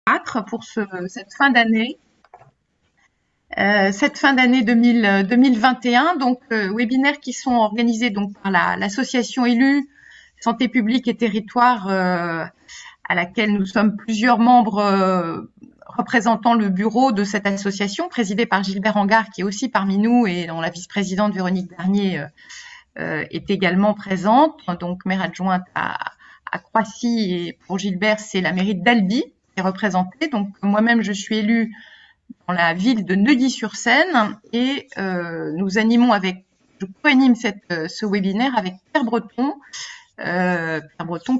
4 pour cette fin d'année. Cette fin d'année 2021, donc webinaires qui sont organisés donc par l'association élue Santé publique et territoire, à laquelle nous sommes plusieurs membres représentant le bureau de cette association, présidée par Gilbert Angard, qui est aussi parmi nous et dont la vice-présidente Véronique Bernier est également présente. Donc maire adjointe à Croissy, et pour Gilbert, c'est la mairie d'Albi qui est représentée. Donc moi-même, je suis élue dans la ville de Neuilly-sur-Seine et je co-anime ce webinaire avec Pierre Breton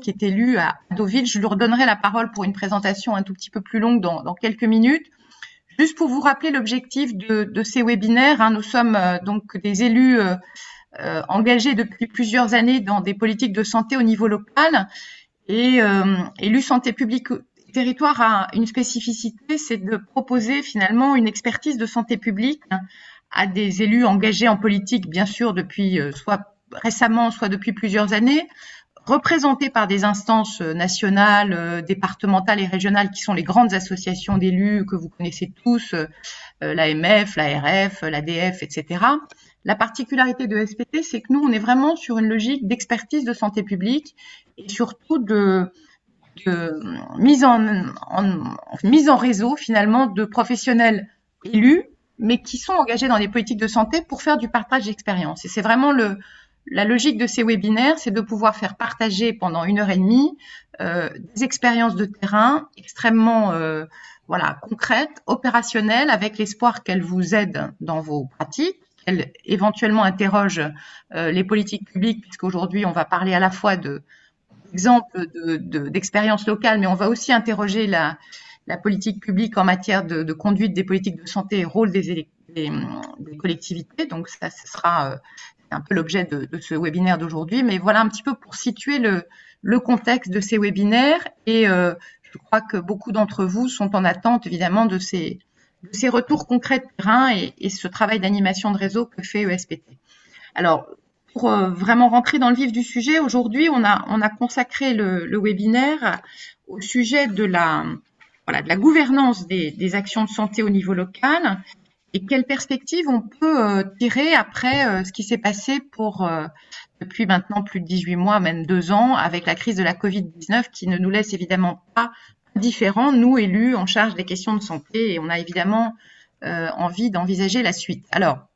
qui est élu à Deauville. Je lui redonnerai la parole pour une présentation un tout petit peu plus longue dans quelques minutes. Juste pour vous rappeler l'objectif de ces webinaires, nous sommes donc des élus engagés depuis plusieurs années dans des politiques de santé au niveau local et élus santé publique territoire a une spécificité, c'est de proposer finalement une expertise de santé publique à des élus engagés en politique, bien sûr, depuis soit récemment, soit depuis plusieurs années, représentés par des instances nationales, départementales et régionales qui sont les grandes associations d'élus que vous connaissez tous, l'AMF, l'ARF, l'ADF, etc. La particularité de SPT, c'est que nous, on est vraiment sur une logique d'expertise de santé publique et surtout de mise en réseau finalement de professionnels élus, mais qui sont engagés dans les politiques de santé pour faire du partage d'expérience. Et c'est vraiment la logique de ces webinaires, c'est de pouvoir faire partager pendant 1 heure et demie des expériences de terrain extrêmement concrètes, opérationnelles, avec l'espoir qu'elles vous aident dans vos pratiques, qu'elles éventuellement interrogent les politiques publiques, puisqu'aujourd'hui on va parler à la fois d'exemples d'expériences locales, mais on va aussi interroger la politique publique en matière de conduite des politiques de santé et rôle des collectivités. Donc ça, ce sera un peu l'objet de ce webinaire d'aujourd'hui. Mais voilà un petit peu pour situer le contexte de ces webinaires. Et je crois que beaucoup d'entre vous sont en attente, évidemment, de ces retours concrets de terrain et ce travail d'animation de réseau que fait ESPT. Alors, pour vraiment rentrer dans le vif du sujet, aujourd'hui, on a consacré le webinaire au sujet de la gouvernance des actions de santé au niveau local et quelles perspectives on peut tirer après ce qui s'est passé depuis maintenant plus de 18 mois, même 2 ans, avec la crise de la Covid-19 qui ne nous laisse évidemment pas indifférents, nous élus en charge des questions de santé, et on a évidemment envie d'envisager la suite. Alors,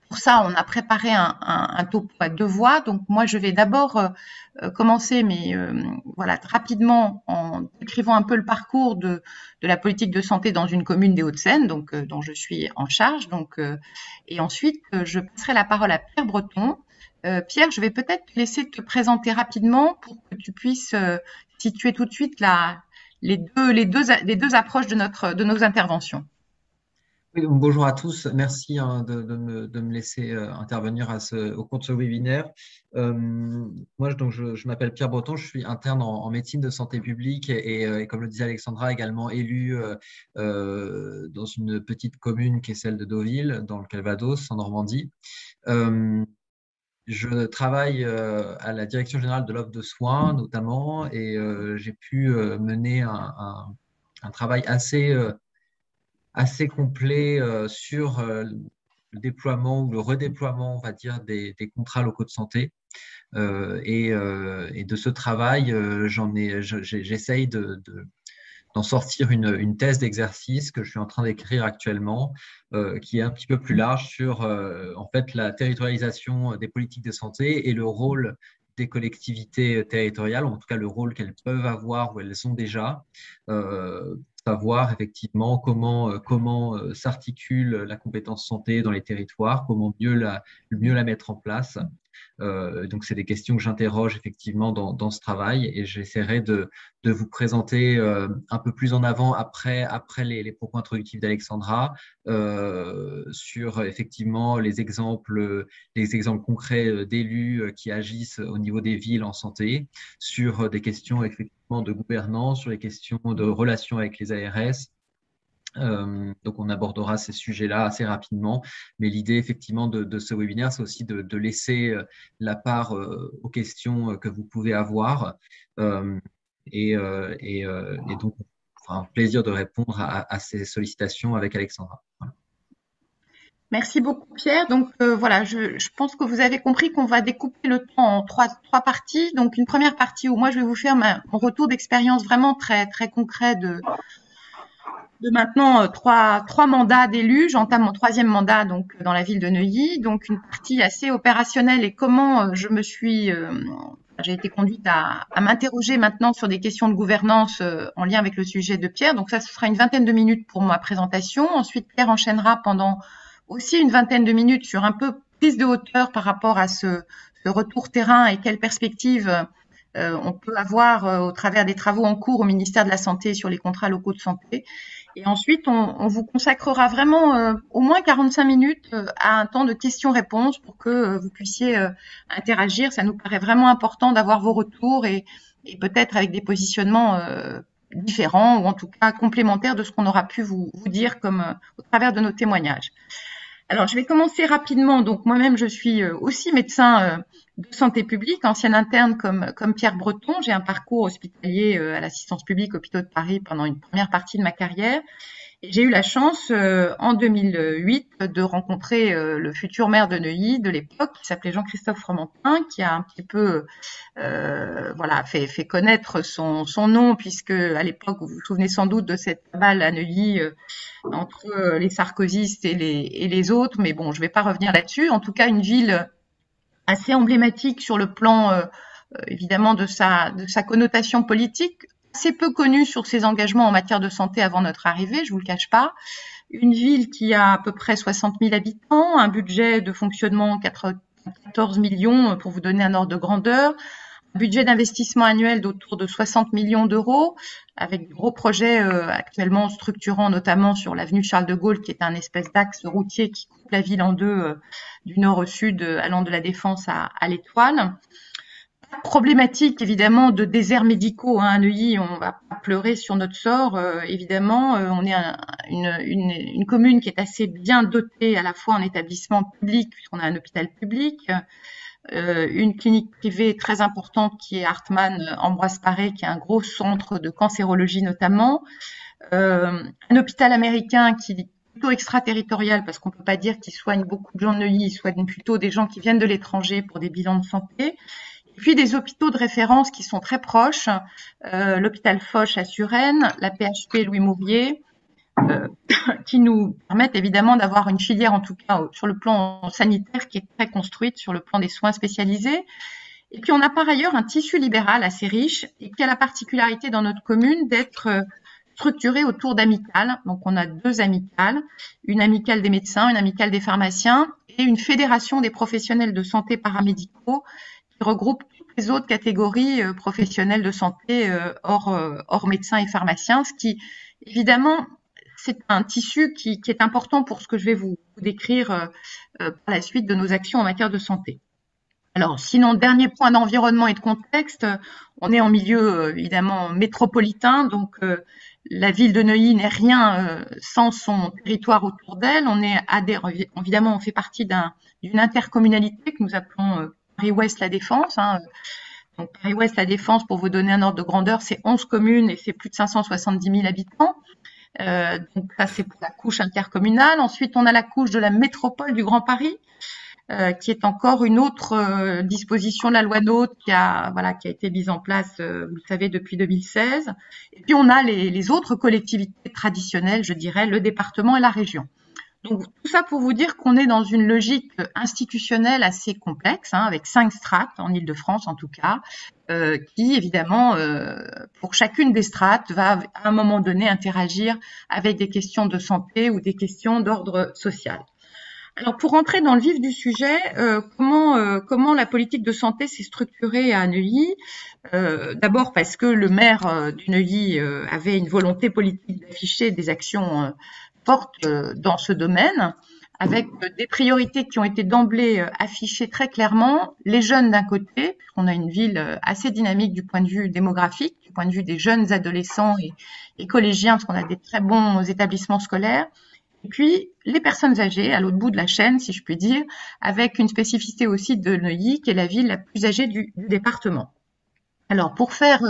pour ça, on a préparé un topo à 2 voix. Donc moi, je vais d'abord commencer, mais rapidement, en décrivant un peu le parcours de la politique de santé dans une commune des Hauts-de-Seine, donc dont je suis en charge. Donc et ensuite, je passerai la parole à Pierre Breton. Pierre, je vais peut-être te laisser te présenter rapidement pour que tu puisses situer tout de suite les deux approches de nos interventions. Oui, donc bonjour à tous, merci de me laisser intervenir au cours de ce webinaire. Moi, donc, je m'appelle Pierre Breton, je suis interne en médecine de santé publique et comme le disait Alexandra, également élu dans une petite commune qui est celle de Deauville, dans le Calvados, en Normandie. Je travaille à la direction générale de l'offre de soins, notamment, et j'ai pu mener un travail assez complet sur le déploiement ou le redéploiement, on va dire, des contrats locaux de santé. Et de ce travail, j'essaye d'en sortir une thèse d'exercice que je suis en train d'écrire actuellement, qui est un petit peu plus large sur en fait la territorialisation des politiques de santé et le rôle des collectivités territoriales, en tout cas le rôle qu'elles peuvent avoir ou elles ont déjà, savoir effectivement comment s'articule la compétence santé dans les territoires, comment mieux la mettre en place. Donc, c'est des questions que j'interroge effectivement dans ce travail et j'essaierai de vous présenter un peu plus en avant après les propos introductifs d'Alexandra sur effectivement les exemples concrets d'élus qui agissent au niveau des villes en santé, sur des questions effectivement de gouvernance, sur les questions de relations avec les ARS. Donc, on abordera ces sujets-là assez rapidement. Mais l'idée, effectivement, de ce webinaire, c'est aussi de laisser la part aux questions que vous pouvez avoir. Et donc, on fera un plaisir de répondre à ces sollicitations avec Alexandra. Voilà. Merci beaucoup Pierre. Donc voilà, je pense que vous avez compris qu'on va découper le temps en trois parties. Donc une première partie où moi je vais vous faire mon retour d'expérience vraiment très très concret de maintenant trois mandats d'élus. J'entame mon troisième mandat donc dans la ville de Neuilly. Donc une partie assez opérationnelle et comment j'ai été conduite à m'interroger maintenant sur des questions de gouvernance en lien avec le sujet de Pierre. Donc ça, ce sera une vingtaine de minutes pour ma présentation. Ensuite, Pierre enchaînera pendant aussi une vingtaine de minutes sur un peu prise de hauteur par rapport à ce retour terrain et quelles perspectives on peut avoir au travers des travaux en cours au ministère de la Santé sur les contrats locaux de santé. Et ensuite, on vous consacrera vraiment au moins 45 minutes à un temps de questions-réponses pour que vous puissiez interagir. Ça nous paraît vraiment important d'avoir vos retours et peut-être avec des positionnements différents ou en tout cas complémentaires de ce qu'on aura pu vous dire comme au travers de nos témoignages. Alors, je vais commencer rapidement. Donc, moi-même, je suis aussi médecin de santé publique, ancienne interne comme Pierre Breton. J'ai un parcours hospitalier à l'Assistance publique Hôpitaux de Paris pendant une première partie de ma carrière. Et j'ai eu la chance, en 2008, de rencontrer le futur maire de Neuilly de l'époque, qui s'appelait Jean-Christophe Fromentin, qui a un petit peu fait connaître son nom, puisque à l'époque, vous vous souvenez sans doute de cette balle à Neuilly entre les sarkozystes et les autres, mais bon, je ne vais pas revenir là-dessus. En tout cas, une ville assez emblématique sur le plan, évidemment, de sa connotation politique, assez peu connue sur ses engagements en matière de santé avant notre arrivée, je vous le cache pas. Une ville qui a à peu près 60 000 habitants, un budget de fonctionnement 14 millions, pour vous donner un ordre de grandeur, un budget d'investissement annuel d'autour de 60 millions d'euros, avec de gros projets actuellement structurants, notamment sur l'avenue Charles de Gaulle, qui est un espèce d'axe routier qui coupe la ville en deux, du nord au sud, allant de la Défense à l'Étoile. Problématique évidemment de déserts médicaux à Neuilly, on va pas pleurer sur notre sort, évidemment. On est une commune qui est assez bien dotée à la fois en établissement public, puisqu'on a un hôpital public, une clinique privée très importante qui est Hartmann Ambroise Paré, qui est un gros centre de cancérologie notamment, un hôpital américain qui est plutôt extraterritorial parce qu'on peut pas dire qu'il soigne beaucoup de gens de Neuilly, il soigne plutôt des gens qui viennent de l'étranger pour des bilans de santé. Et puis des hôpitaux de référence qui sont très proches, l'hôpital Foch à Suresnes, la PHP Louis Mourier, qui nous permettent évidemment d'avoir une filière, en tout cas sur le plan sanitaire, qui est très construite sur le plan des soins spécialisés. Et puis on a par ailleurs un tissu libéral assez riche et qui a la particularité dans notre commune d'être structuré autour d'amicales. Donc on a deux amicales, une amicale des médecins, une amicale des pharmaciens et une fédération des professionnels de santé paramédicaux qui regroupe toutes les autres catégories professionnelles de santé hors médecins et pharmaciens, ce qui évidemment c'est un tissu qui est important pour ce que je vais vous décrire par la suite de nos actions en matière de santé. Alors, sinon, dernier point d'environnement et de contexte, on est en milieu évidemment métropolitain, donc la ville de Neuilly n'est rien sans son territoire autour d'elle. On est évidemment, on fait partie d'une intercommunalité que nous appelons Paris-Ouest La Défense. Donc Paris-Ouest La Défense, pour vous donner un ordre de grandeur, c'est 11 communes et c'est plus de 570 000 habitants. Donc ça, c'est pour la couche intercommunale. Ensuite, on a la couche de la métropole du Grand Paris, qui est encore une autre disposition de la loi NOTRe qui a été mise en place, vous le savez, depuis 2016. Et puis on a les autres collectivités traditionnelles, je dirais, le département et la région. Donc tout ça pour vous dire qu'on est dans une logique institutionnelle assez complexe, avec 5 strates en Île-de-France en tout cas, qui évidemment, pour chacune des strates, va à un moment donné interagir avec des questions de santé ou des questions d'ordre social. Alors pour rentrer dans le vif du sujet, comment la politique de santé s'est structurée à Neuilly? D'abord parce que le maire du Neuilly avait une volonté politique d'afficher des actions fortes dans ce domaine, avec des priorités qui ont été d'emblée affichées très clairement. Les jeunes d'un côté, puisqu'on a une ville assez dynamique du point de vue démographique, du point de vue des jeunes adolescents et collégiens, parce qu'on a des très bons établissements scolaires. Et puis, les personnes âgées, à l'autre bout de la chaîne, si je puis dire, avec une spécificité aussi de Neuilly, qui est la ville la plus âgée du département. Alors, pour faire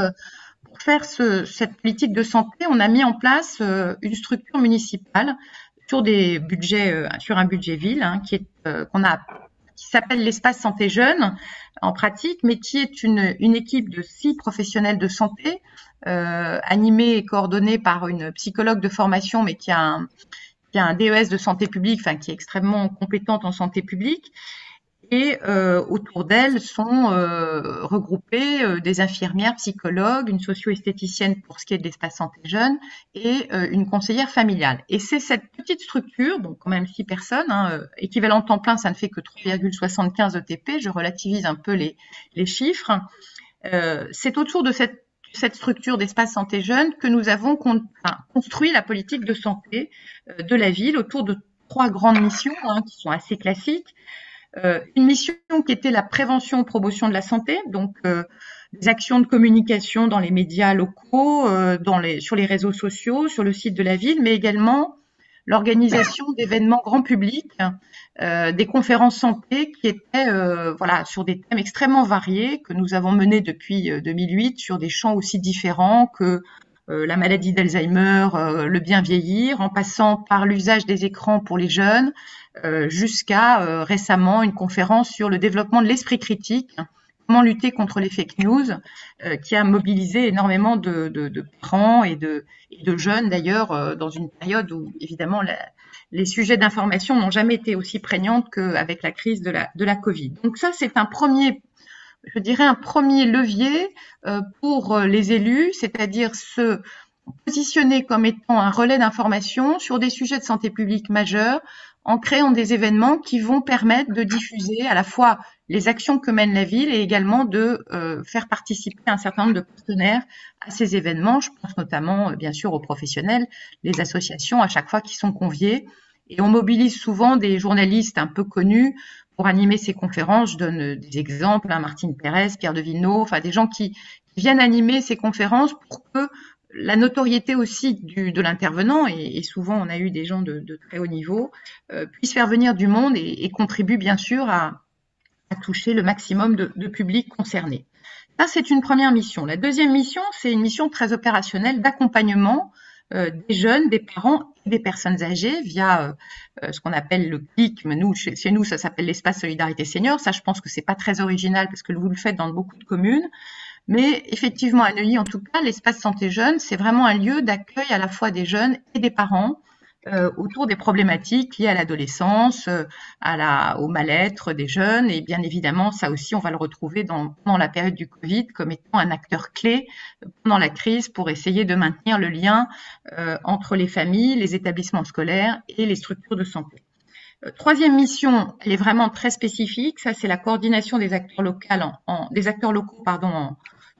pour faire cette politique de santé, on a mis en place une structure municipale sur des budgets, sur un budget ville, hein, qui s'appelle l'espace santé jeune en pratique, mais qui est une équipe de 6 professionnels de santé, animée et coordonnée par une psychologue de formation, mais qui a un DES de santé publique, enfin qui est extrêmement compétente en santé publique. Et autour d'elle sont regroupées des infirmières, psychologues, une socio-esthéticienne pour ce qui est de l'espace santé jeune et une conseillère familiale. Et c'est cette petite structure, donc quand même 6 personnes, hein, équivalent temps plein, ça ne fait que 3,75 ETP, je relativise un peu les chiffres. C'est autour de cette structure d'espace santé jeune que nous avons construit la politique de santé de la ville autour de 3 grandes missions, hein, qui sont assez classiques. Une mission qui était la prévention, promotion de la santé, donc des actions de communication dans les médias locaux, sur les réseaux sociaux, sur le site de la ville, mais également l'organisation d'événements grand public, des conférences santé qui étaient sur des thèmes extrêmement variés que nous avons menés depuis 2008 sur des champs aussi différents que la maladie d'Alzheimer, le bien vieillir, en passant par l'usage des écrans pour les jeunes, jusqu'à récemment une conférence sur le développement de l'esprit critique, comment lutter contre les fake news, qui a mobilisé énormément de parents et de jeunes d'ailleurs, dans une période où évidemment les sujets d'information n'ont jamais été aussi prégnantes qu'avec la crise de la Covid. Donc ça, c'est un premier levier pour les élus, c'est-à-dire se positionner comme étant un relais d'information sur des sujets de santé publique majeurs en créant des événements qui vont permettre de diffuser à la fois les actions que mène la ville et également de faire participer un certain nombre de partenaires à ces événements. Je pense notamment, bien sûr, aux professionnels, les associations à chaque fois qui sont conviés. Et on mobilise souvent des journalistes un peu connus pour animer ces conférences. Je donne des exemples, hein, Martine Pérez, Pierre de Villeneuve, enfin des gens qui viennent animer ces conférences pour que la notoriété aussi de l'intervenant, et souvent on a eu des gens de très haut niveau, puisse faire venir du monde et contribue bien sûr à toucher le maximum de publics concernés. Ça, c'est une première mission. La deuxième mission, c'est une mission très opérationnelle d'accompagnement des jeunes, des parents et des personnes âgées via ce qu'on appelle le CLIC, mais chez nous, ça s'appelle l'espace Solidarité Senior. Ça, je pense que c'est pas très original parce que vous le faites dans beaucoup de communes. Mais effectivement, à Neuilly, en tout cas, l'espace santé jeune, c'est vraiment un lieu d'accueil à la fois des jeunes et des parents autour des problématiques liées à l'adolescence, au mal-être des jeunes. Et bien évidemment, ça aussi, on va le retrouver pendant la période du Covid comme étant un acteur clé pendant la crise pour essayer de maintenir le lien entre les familles, les établissements scolaires et les structures de santé. Troisième mission, elle est vraiment très spécifique. Ça, c'est la coordination des acteurs locaux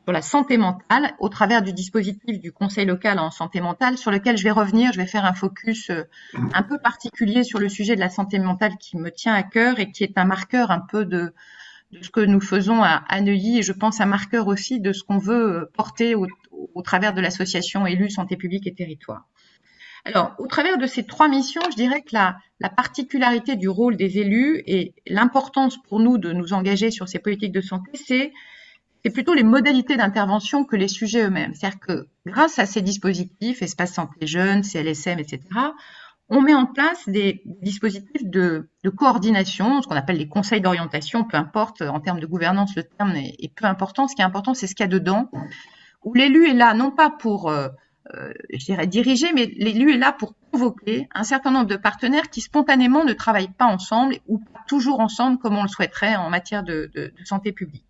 sur la santé mentale au travers du dispositif du Conseil local en santé mentale sur lequel je vais revenir. Je vais faire un focus un peu particulier sur le sujet de la santé mentale qui me tient à cœur et qui est un marqueur un peu de ce que nous faisons à Neuilly et je pense un marqueur aussi de ce qu'on veut porter au travers de l'association Élus Santé publique et Territoire. Alors, au travers de ces 3 missions, je dirais que la particularité du rôle des élus et l'importance pour nous de nous engager sur ces politiques de santé, c'est plutôt les modalités d'intervention que les sujets eux-mêmes. C'est-à-dire que grâce à ces dispositifs, espace santé jeune, CLSM, etc., on met en place des dispositifs de coordination, ce qu'on appelle les conseils d'orientation, peu importe, en termes de gouvernance, le terme est peu important. Ce qui est important, c'est ce qu'il y a dedans, où l'élu est là, non pas pour diriger, mais l'élu est là pour convoquer un certain nombre de partenaires qui spontanément ne travaillent pas ensemble ou pas toujours ensemble comme on le souhaiterait en matière de santé publique.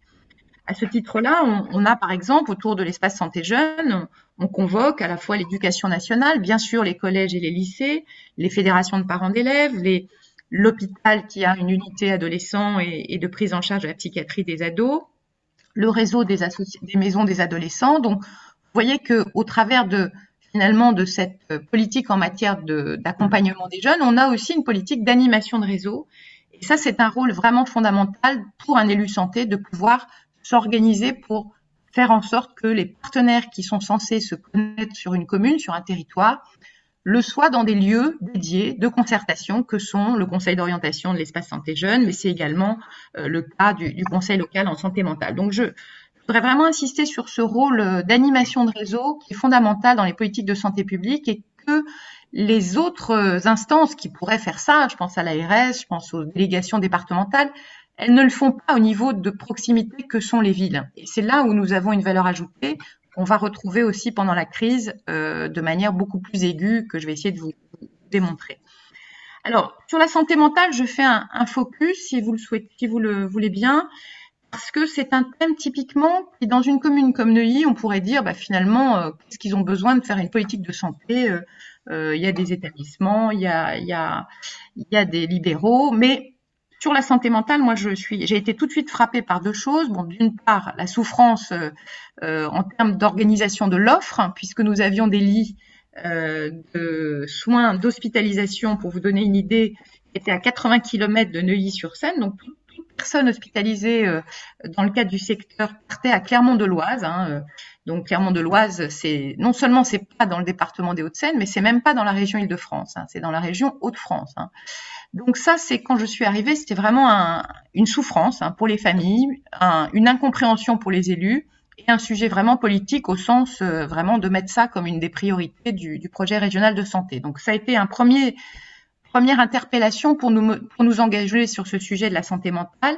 À ce titre-là, on a par exemple autour de l'espace santé jeune, on convoque à la fois l'éducation nationale, bien sûr les collèges et les lycées, les fédérations de parents d'élèves, l'hôpital qui a une unité adolescents et de prise en charge de la psychiatrie des ados, le réseau des maisons des adolescents. Donc, vous voyez qu'au travers de cette politique en matière d'accompagnement des jeunes, on a aussi une politique d'animation de réseau. Et ça, c'est un rôle vraiment fondamental pour un élu santé de pouvoir s'organiser pour faire en sorte que les partenaires qui sont censés se connaître sur une commune, sur un territoire, le soient dans des lieux dédiés de concertation que sont le conseil d'orientation de l'espace santé jeune, mais c'est également le cas du conseil local en santé mentale. Donc, je voudrais vraiment insister sur ce rôle d'animation de réseau qui est fondamental dans les politiques de santé publique et que les autres instances qui pourraient faire ça, je pense à l'ARS, je pense aux délégations départementales, elles ne le font pas au niveau de proximité que sont les villes. Et c'est là où nous avons une valeur ajoutée qu'on va retrouver aussi pendant la crise de manière beaucoup plus aiguë que je vais essayer de vous démontrer. Alors, sur la santé mentale, je fais un focus, si vous le souhaitez, si vous le voulez bien, parce que c'est un thème typiquement qui, dans une commune comme Neuilly, on pourrait dire, finalement, qu'est-ce qu'ils ont besoin de faire une politique de santé il y a des établissements, il y a des libéraux, mais sur la santé mentale, moi, j'ai été tout de suite frappée par deux choses. Bon, d'une part, la souffrance en termes d'organisation de l'offre, hein, puisque nous avions des lits de soins d'hospitalisation, pour vous donner une idée, qui étaient à 80 km de Neuilly-sur-Seine, donc toute personne hospitalisée dans le cadre du secteur partait à Clermont-de-Loise. Hein, donc Clermont-de-Loise, non seulement c'est pas dans le département des Hauts-de-Seine, mais c'est même pas dans la région Île-de-France, hein, c'est dans la région Hauts-de-France. Hein. Donc ça, c'est quand je suis arrivée, c'était vraiment une souffrance hein, pour les familles, une incompréhension pour les élus et un sujet vraiment politique au sens vraiment de mettre ça comme une des priorités du projet régional de santé. Donc ça a été première interpellation pour nous engager sur ce sujet de la santé mentale.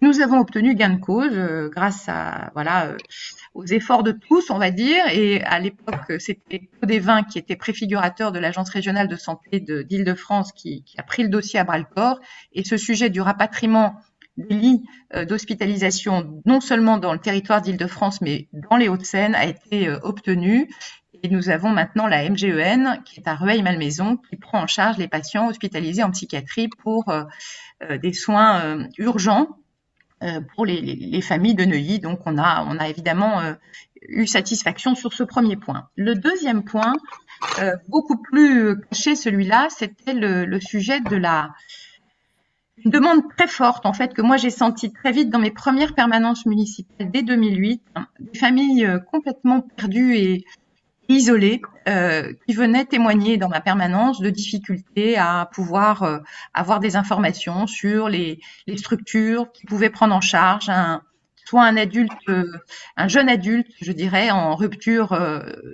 Nous avons obtenu gain de cause grâce à aux efforts de tous, on va dire. Et à l'époque, c'était Claude Evin qui était préfigurateur de l'Agence régionale de santé d'Île-de-France qui a pris le dossier à bras-le-corps. Et ce sujet du rapatriement des lits d'hospitalisation, non seulement dans le territoire d'Île-de-France, mais dans les Hauts-de-Seine, a été obtenu. Et nous avons maintenant la MGEN, qui est à Rueil-Malmaison, qui prend en charge les patients hospitalisés en psychiatrie pour des soins urgents pour les familles de Neuilly. Donc, on a évidemment eu satisfaction sur ce premier point. Le deuxième point, beaucoup plus caché celui-là, c'était le sujet de une demande très forte, en fait, que moi j'ai senti très vite dans mes premières permanences municipales dès 2008, hein, des familles complètement perdues et isolées qui venaient témoigner dans ma permanence de difficultés à pouvoir avoir des informations sur les structures qui pouvaient prendre en charge soit un jeune adulte, je dirais, en rupture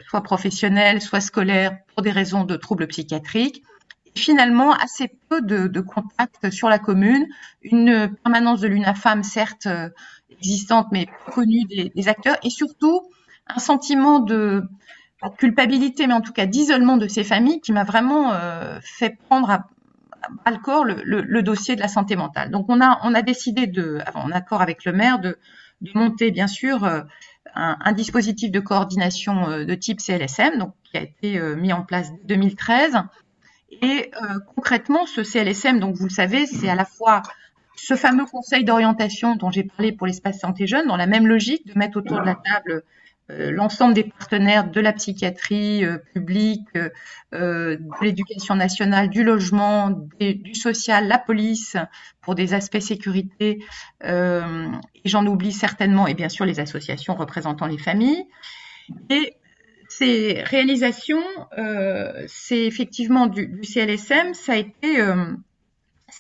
soit professionnelle, soit scolaire pour des raisons de troubles psychiatriques. Et finalement, assez peu de contacts sur la commune, une permanence de l'UNAFAM, certes existante, mais peu connue des acteurs, et surtout un sentiment de culpabilité, mais en tout cas d'isolement de ces familles qui m'a vraiment fait prendre à bras-le-corps le dossier de la santé mentale. Donc on a décidé en accord avec le maire de monter bien sûr un dispositif de coordination de type CLSM, donc qui a été mis en place dès 2013. Et concrètement, ce CLSM, donc vous le savez, c'est à la fois ce fameux conseil d'orientation dont j'ai parlé pour l'espace santé jeune, dans la même logique de mettre autour de la table l'ensemble des partenaires de la psychiatrie publique, de l'éducation nationale, du logement, du social, la police, pour des aspects sécurité, et j'en oublie certainement, et bien sûr les associations représentant les familles. Et ces réalisations, c'est effectivement du CLSM, ça a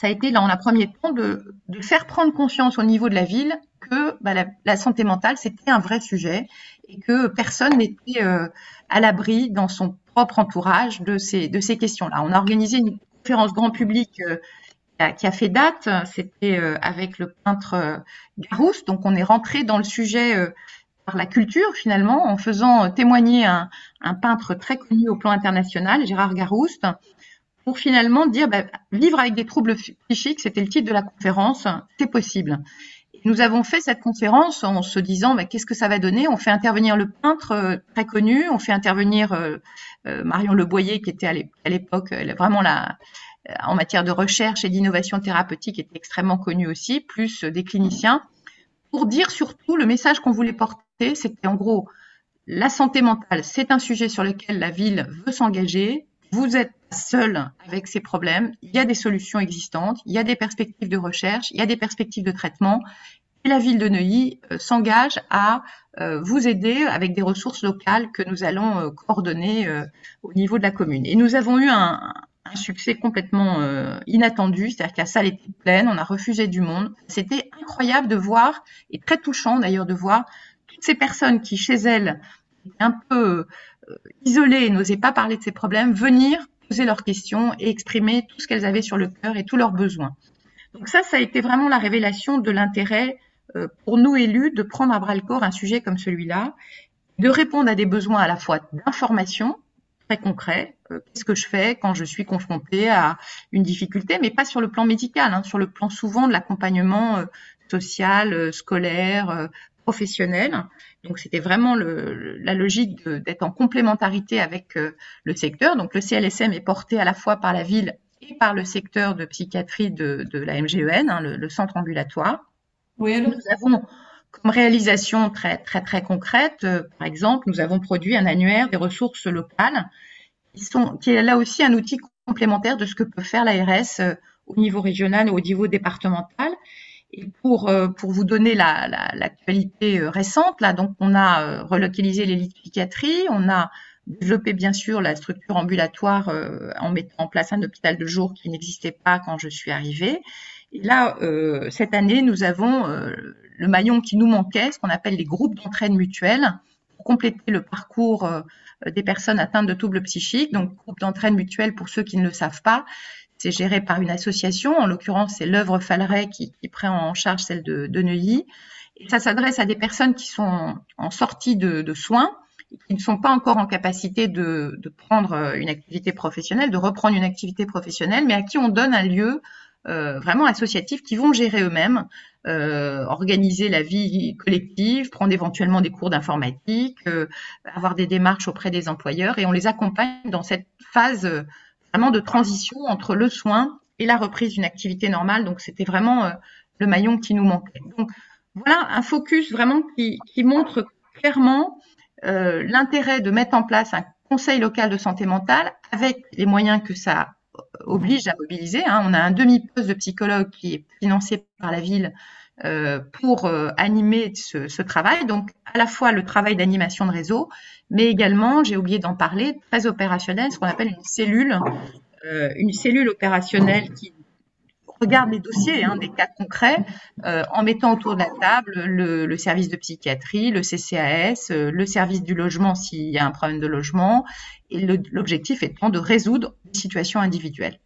été, là, en un premier temps, de faire prendre conscience au niveau de la ville que la santé mentale, c'était un vrai sujet et que personne n'était à l'abri dans son propre entourage de ces questions-là. On a organisé une conférence grand public qui a fait date, c'était avec le peintre Garouste, donc on est rentré dans le sujet par la culture finalement, en faisant témoigner un peintre très connu au plan international, Gérard Garouste, pour finalement dire vivre avec des troubles psychiques, c'était le titre de la conférence, c'est possible. Et nous avons fait cette conférence en se disant qu'est-ce que ça va donner. On fait intervenir le peintre très connu, on fait intervenir Marion Leboyer qui était à l'époque vraiment en matière de recherche et d'innovation thérapeutique était extrêmement connue aussi, plus des cliniciens, pour dire surtout le message qu'on voulait porter, c'était en gros la santé mentale, c'est un sujet sur lequel la ville veut s'engager. Vous êtes seul avec ces problèmes, il y a des solutions existantes, il y a des perspectives de recherche, il y a des perspectives de traitement. Et la ville de Neuilly s'engage à vous aider avec des ressources locales que nous allons coordonner au niveau de la commune. Et nous avons eu un succès complètement inattendu, c'est-à-dire que la salle était pleine, on a refusé du monde. C'était incroyable de voir, et très touchant d'ailleurs de voir, ces personnes qui, chez elles, étaient un peu isolées et n'osaient pas parler de ces problèmes, venir poser leurs questions et exprimer tout ce qu'elles avaient sur le cœur et tous leurs besoins. Donc ça a été vraiment la révélation de l'intérêt pour nous élus de prendre à bras-le-corps un sujet comme celui-là, de répondre à des besoins à la fois d'information, très concrets, qu'est-ce que je fais quand je suis confrontée à une difficulté, mais pas sur le plan médical, hein, sur le plan souvent de l'accompagnement social, scolaire, professionnel. Donc c'était vraiment la logique d'être en complémentarité avec le secteur. Donc le CLSM est porté à la fois par la ville et par le secteur de psychiatrie de la MGEN, hein, le centre ambulatoire. Oui, alors. Nous avons comme réalisation très concrète, par exemple, nous avons produit un annuaire des ressources locales qui est là aussi un outil complémentaire de ce que peut faire l'ARS au niveau régional et au niveau départemental. Et pour vous donner l'actualité récente, là, donc on a relocalisé les lits de psychiatrie, on a développé bien sûr la structure ambulatoire en mettant en place un hôpital de jour qui n'existait pas quand je suis arrivée. Et là, cette année, nous avons le maillon qui nous manquait, ce qu'on appelle les groupes d'entraide mutuelle, pour compléter le parcours des personnes atteintes de troubles psychiques. Donc, groupe d'entraide mutuelle, pour ceux qui ne le savent pas, c'est géré par une association. En l'occurrence, c'est l'œuvre Falleret qui prend en charge celle de Neuilly. Et ça s'adresse à des personnes qui sont en sortie de soins, qui ne sont pas encore en capacité de prendre une activité professionnelle, de reprendre une activité professionnelle, mais à qui on donne un lieu vraiment associatifs qui vont gérer eux-mêmes, organiser la vie collective, prendre éventuellement des cours d'informatique, avoir des démarches auprès des employeurs, et on les accompagne dans cette phase vraiment de transition entre le soin et la reprise d'une activité normale. Donc c'était vraiment le maillon qui nous manquait. Donc voilà un focus vraiment qui montre clairement l'intérêt de mettre en place un conseil local de santé mentale avec les moyens que ça oblige à mobiliser. Hein. On a un demi-poste de psychologue qui est financé par la ville pour animer ce travail. Donc, à la fois le travail d'animation de réseau, mais également, j'ai oublié d'en parler, très opérationnel, ce qu'on appelle une cellule opérationnelle qui regarde les dossiers, hein, des cas concrets, en mettant autour de la table le service de psychiatrie, le CCAS, le service du logement s'il y a un problème de logement, et l'objectif étant de résoudre des situations individuelles.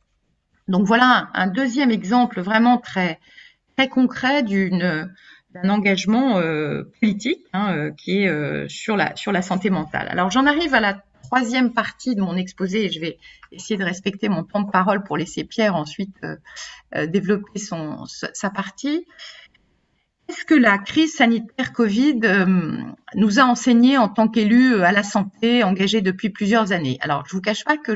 Donc voilà un deuxième exemple vraiment très concret d'un engagement politique, hein, qui est sur la santé mentale. Alors j'en arrive à la troisième partie de mon exposé, et je vais essayer de respecter mon temps de parole pour laisser Pierre ensuite développer sa partie. Qu'est-ce que la crise sanitaire Covid nous a enseigné en tant qu'élus à la santé engagés depuis plusieurs années? Alors, je vous cache pas que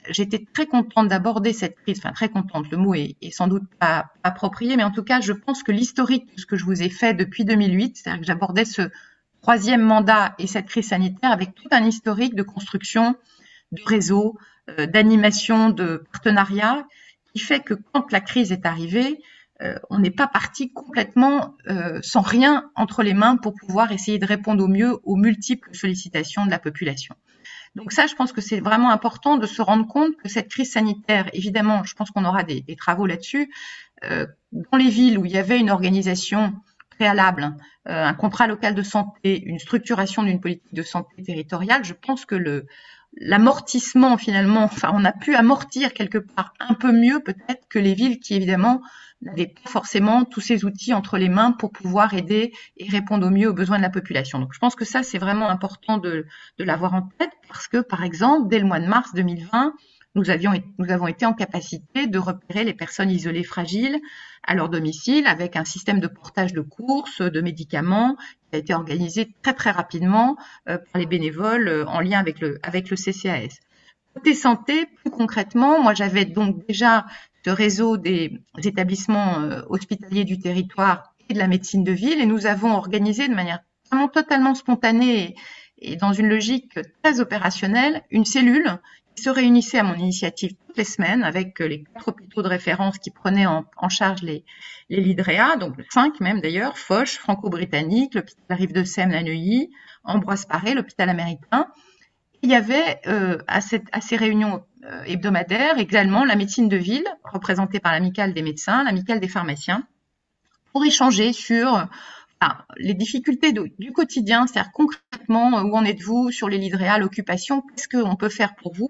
j'étais très contente d'aborder cette crise, enfin très contente, le mot est sans doute pas approprié, mais en tout cas, je pense que l'historique de ce que je vous ai fait depuis 2008, c'est-à-dire que j'abordais ce troisième mandat et cette crise sanitaire avec tout un historique de construction de réseau, d'animation, de partenariat, qui fait que quand la crise est arrivée, on n'est pas parti complètement sans rien entre les mains pour pouvoir essayer de répondre au mieux aux multiples sollicitations de la population. Donc ça, je pense que c'est vraiment important de se rendre compte que cette crise sanitaire, évidemment, je pense qu'on aura des travaux là-dessus, dans les villes où il y avait une organisation préalable, un contrat local de santé, une structuration d'une politique de santé territoriale, je pense que l'amortissement finalement, enfin on a pu amortir quelque part un peu mieux peut-être que les villes qui évidemment n'avaient pas forcément tous ces outils entre les mains pour pouvoir aider et répondre au mieux aux besoins de la population. Donc je pense que ça c'est vraiment important de l'avoir en tête parce que par exemple dès le mois de mars 2020, nous avons été en capacité de repérer les personnes isolées fragiles à leur domicile avec un système de portage de courses, de médicaments qui a été organisé très rapidement par les bénévoles en lien avec le CCAS. Côté santé, plus concrètement, moi j'avais donc déjà ce réseau des établissements hospitaliers du territoire et de la médecine de ville et nous avons organisé de manière vraiment totalement spontanée et dans une logique très opérationnelle une cellule qui se réunissait à mon initiative toutes les semaines avec les 4 hôpitaux de référence qui prenaient en charge les lits de réa, donc 5 même d'ailleurs, Foch, Franco-Britannique, l'hôpital Rive-de-Seine à Neuilly, Ambroise Paré, l'hôpital américain. Il y avait à ces réunions hebdomadaires également la médecine de ville, représentée par l'amicale des médecins, l'amicale des pharmaciens, pour échanger sur les difficultés du quotidien, c'est-à-dire concrètement, où en êtes-vous sur les lits de réa, l'occupation, qu'est-ce qu'on peut faire pour vous?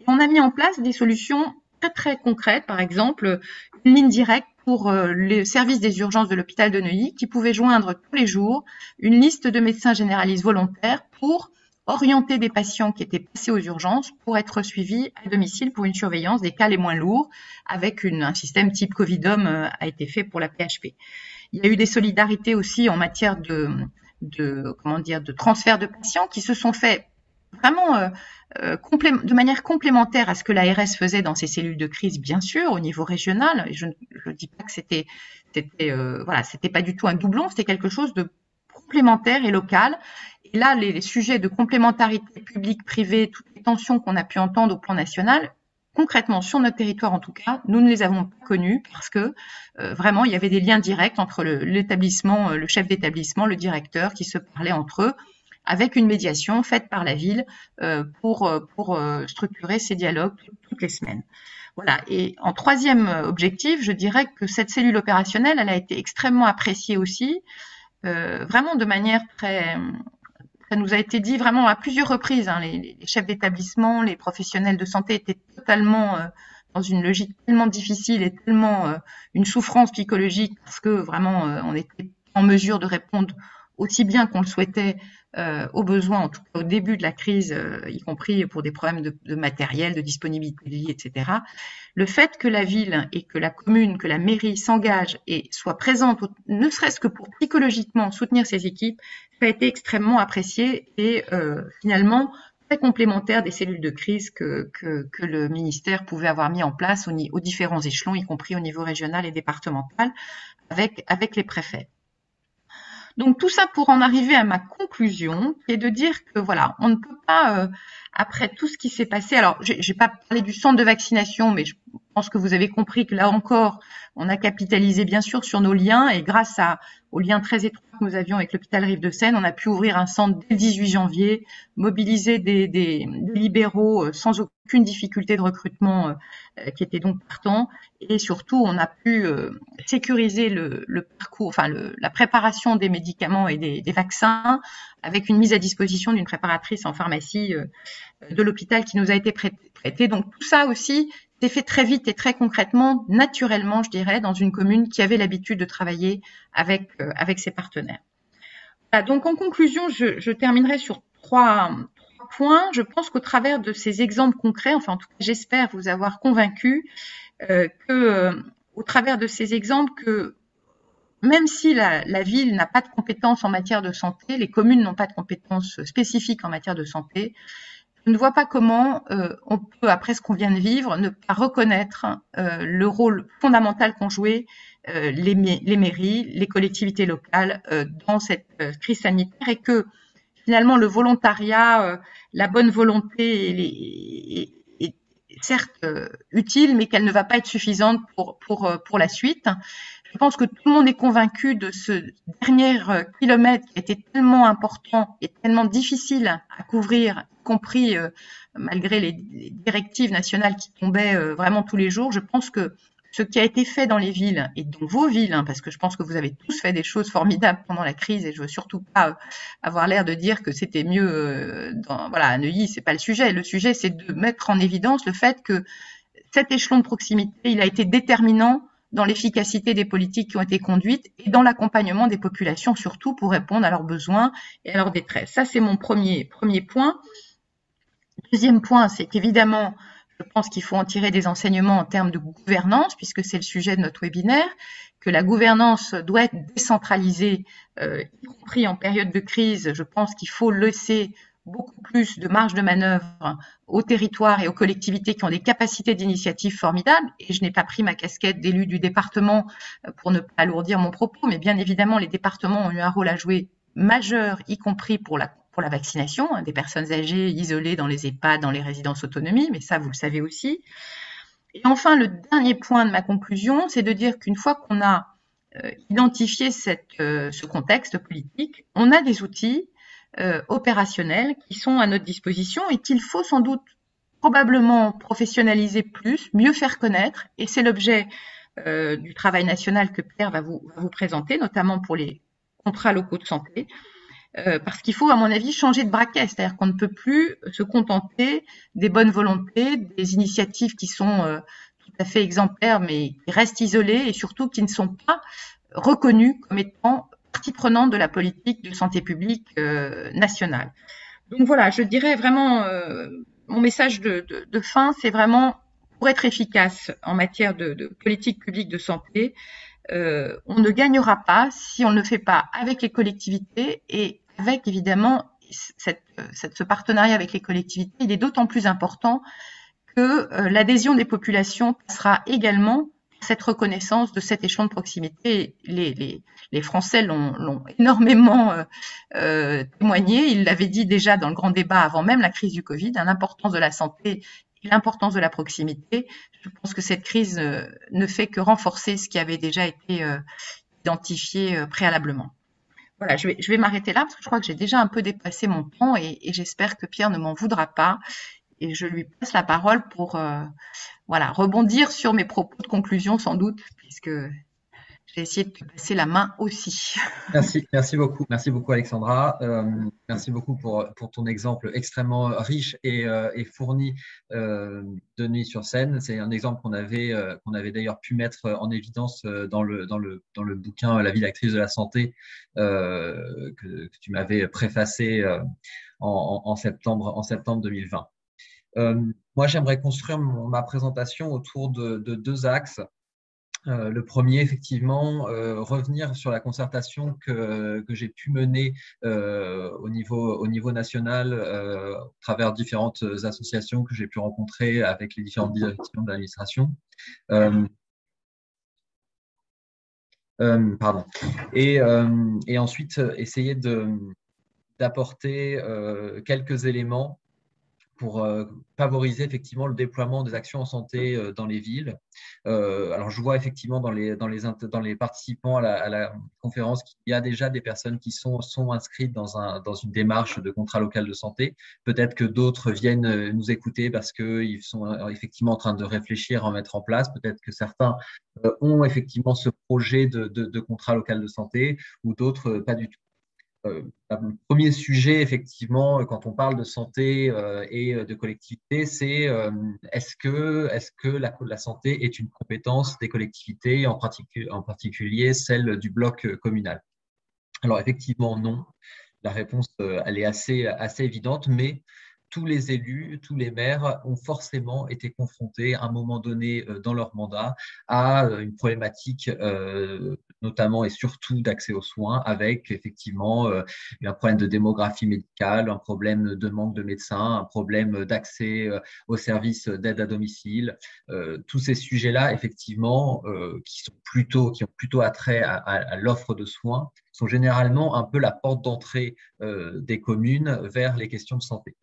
Et on a mis en place des solutions très très concrètes, par exemple une ligne directe pour les services des urgences de l'hôpital de Neuilly qui pouvait joindre tous les jours une liste de médecins généralistes volontaires pour orienter des patients qui étaient passés aux urgences pour être suivis à domicile pour une surveillance des cas les moins lourds, avec un système type Covidom a été fait pour la PHP. Il y a eu des solidarités aussi en matière de transfert de patients qui se sont faits vraiment de manière complémentaire à ce que l'ARS faisait dans ses cellules de crise, bien sûr, au niveau régional. Et je ne dis pas que c'était pas du tout un doublon, c'était quelque chose de complémentaire et local. Et là, les sujets de complémentarité publique-privée, toutes les tensions qu'on a pu entendre au plan national, concrètement, sur notre territoire en tout cas, nous ne les avons pas connus parce que vraiment, il y avait des liens directs entre l'établissement, le chef d'établissement, le directeur qui se parlaient entre eux, avec une médiation faite par la ville pour structurer ces dialogues toutes les semaines. Voilà. Et en troisième objectif, je dirais que cette cellule opérationnelle, elle a été extrêmement appréciée aussi, vraiment de manière très... Ça nous a été dit vraiment à plusieurs reprises. Hein, les chefs d'établissement, les professionnels de santé étaient totalement dans une logique tellement difficile et tellement une souffrance psychologique parce que vraiment on était en mesure de répondre aussi bien qu'on le souhaitait aux besoins, en tout cas au début de la crise, y compris pour des problèmes de matériel, de disponibilité de lits, etc. Le fait que la ville et que la commune, que la mairie s'engagent et soient présentes, ne serait-ce que pour psychologiquement soutenir ces équipes, ça a été extrêmement apprécié et finalement très complémentaire des cellules de crise que le ministère pouvait avoir mis en place aux différents échelons, y compris au niveau régional et départemental, avec les préfets. Donc tout ça pour en arriver à ma conclusion, qui est de dire que voilà, on ne peut pas, après tout ce qui s'est passé, alors j'ai pas parlé du centre de vaccination, mais je pense que vous avez compris que là encore, on a capitalisé bien sûr sur nos liens et grâce aux liens très étroits que nous avions avec l'hôpital Rive-de-Seine, on a pu ouvrir un centre dès le 18 janvier, mobiliser des libéraux sans aucune difficulté de recrutement qui étaient donc partants et surtout on a pu sécuriser le parcours, enfin la préparation des médicaments et des vaccins avec une mise à disposition d'une préparatrice en pharmacie de l'hôpital qui nous a été prêtée. Donc tout ça aussi s'est fait très vite et très concrètement, naturellement, je dirais, dans une commune qui avait l'habitude de travailler avec ses partenaires. Voilà, donc en conclusion, je terminerai sur trois points. Je pense qu'au travers de ces exemples concrets, enfin en tout cas j'espère vous avoir convaincu au travers de ces exemples que même si la ville n'a pas de compétences en matière de santé, les communes n'ont pas de compétences spécifiques en matière de santé, je ne vois pas comment on peut, après ce qu'on vient de vivre, ne pas reconnaître le rôle fondamental qu'ont joué les mairies, les collectivités locales dans cette crise sanitaire et que finalement le volontariat, la bonne volonté est certes utile, mais qu'elle ne va pas être suffisante pour la suite. Je pense que tout le monde est convaincu de ce dernier kilomètre qui a été tellement important et tellement difficile à couvrir, y compris malgré les directives nationales qui tombaient vraiment tous les jours. Je pense que ce qui a été fait dans les villes et dans vos villes, hein, parce que je pense que vous avez tous fait des choses formidables pendant la crise et je veux surtout pas avoir l'air de dire que c'était mieux à Neuilly, c'est pas le sujet. Le sujet, c'est de mettre en évidence le fait que cet échelon de proximité, il a été déterminant dans l'efficacité des politiques qui ont été conduites et dans l'accompagnement des populations, surtout pour répondre à leurs besoins et à leur détresse. Ça, c'est mon premier point. Deuxième point, c'est qu'évidemment, je pense qu'il faut en tirer des enseignements en termes de gouvernance, puisque c'est le sujet de notre webinaire, que la gouvernance doit être décentralisée, y compris en période de crise. Je pense qu'il faut laisser beaucoup plus de marge de manœuvre aux territoires et aux collectivités qui ont des capacités d'initiative formidables. Et je n'ai pas pris ma casquette d'élu du département pour ne pas alourdir mon propos, mais bien évidemment, les départements ont eu un rôle à jouer majeur, y compris pour la vaccination, des personnes âgées isolées dans les EHPAD, dans les résidences autonomie, mais ça, vous le savez aussi. Et enfin, le dernier point de ma conclusion, c'est de dire qu'une fois qu'on a identifié ce contexte politique, on a des outils opérationnels qui sont à notre disposition et qu'il faut sans doute probablement professionnaliser plus, mieux faire connaître, et c'est l'objet du travail national que Pierre va vous présenter, notamment pour les contrats locaux de santé. Parce qu'il faut, à mon avis, changer de braquet. C'est-à-dire qu'on ne peut plus se contenter des bonnes volontés, des initiatives qui sont tout à fait exemplaires, mais qui restent isolées et surtout qui ne sont pas reconnues comme étant partie prenante de la politique de santé publique nationale. Donc voilà, je dirais vraiment, mon message de fin, c'est vraiment pour être efficace en matière de politique publique de santé, on ne gagnera pas si on ne le fait pas avec les collectivités et avec évidemment ce partenariat avec les collectivités. Il est d'autant plus important que l'adhésion des populations passera également par cette reconnaissance de cet échelon de proximité. Les Français l'ont énormément témoigné. Ils l'avaient dit déjà dans le grand débat avant même la crise du Covid, l'importance de la santé et l'importance de la proximité. Je pense que cette crise ne fait que renforcer ce qui avait déjà été identifié préalablement. Voilà, je vais m'arrêter là parce que je crois que j'ai déjà un peu dépassé mon temps et j'espère que Pierre ne m'en voudra pas. Et je lui passe la parole pour voilà, rebondir sur mes propos de conclusion sans doute, puisque j'ai essayé de te passer la main aussi. Merci beaucoup Alexandra. Merci beaucoup pour ton exemple extrêmement riche et fourni de Neuilly-sur-Seine. C'est un exemple qu'on avait d'ailleurs pu mettre en évidence dans le bouquin La ville actrice de la santé que tu m'avais préfacé en septembre 2020. Moi, j'aimerais construire ma présentation autour de deux axes. Le premier, effectivement, revenir sur la concertation que j'ai pu mener au niveau national à travers différentes associations que j'ai pu rencontrer avec les différentes directions de l'administration. Pardon. Et ensuite, essayer d'apporter quelques éléments pour favoriser effectivement le déploiement des actions en santé dans les villes. Alors, je vois effectivement dans les participants à la conférence qu'il y a déjà des personnes qui sont inscrites dans une démarche de contrat local de santé. Peut-être que d'autres viennent nous écouter parce qu'ils sont effectivement en train de réfléchir à en mettre en place. Peut-être que certains ont effectivement ce projet de contrat local de santé ou d'autres pas du tout. Le premier sujet, effectivement, quand on parle de santé et de collectivité, c'est est-ce que la santé est une compétence des collectivités, en particulier celle du bloc communal? Alors, effectivement, non. La réponse, elle est assez évidente, mais tous les élus, tous les maires ont forcément été confrontés à un moment donné dans leur mandat à une problématique notamment et surtout d'accès aux soins avec effectivement un problème de démographie médicale, un problème de manque de médecins, un problème d'accès aux services d'aide à domicile. Tous ces sujets-là, effectivement, qui ont plutôt attrait à l'offre de soins, sont généralement un peu la porte d'entrée des communes vers les questions de santé.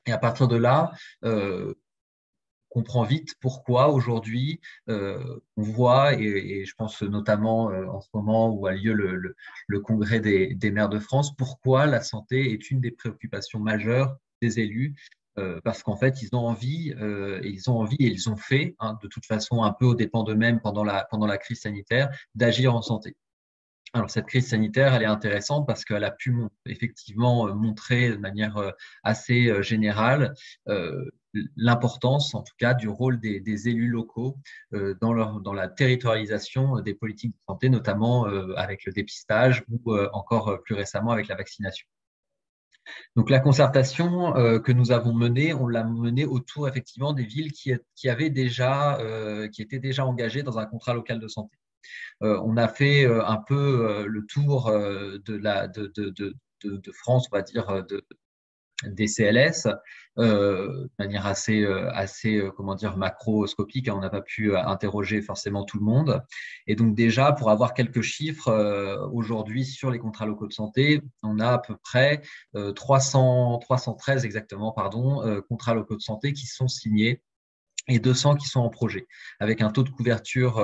Et à partir de là, on comprend vite pourquoi aujourd'hui on voit, et je pense notamment en ce moment où a lieu le congrès des maires de France, pourquoi la santé est une des préoccupations majeures des élus. Parce qu'en fait, ils ont envie et ils ont fait, hein, de toute façon, un peu aux dépens d'eux-mêmes pendant la crise sanitaire, d'agir en santé. Alors, cette crise sanitaire, elle est intéressante parce qu'elle a pu effectivement montrer de manière assez générale l'importance, en tout cas, du rôle des élus locaux dans la territorialisation des politiques de santé, notamment avec le dépistage ou encore plus récemment avec la vaccination. Donc, la concertation que nous avons menée, on l'a menée autour effectivement des villes qui étaient déjà engagées dans un contrat local de santé. On a fait un peu le tour de France, on va dire, des CLS, de manière assez comment dire, macroscopique. On n'a pas pu interroger forcément tout le monde. Et donc déjà, pour avoir quelques chiffres, aujourd'hui sur les contrats locaux de santé, on a à peu près 313 exactement, contrats locaux de santé qui sont signés et 200 qui sont en projet, avec un taux de couverture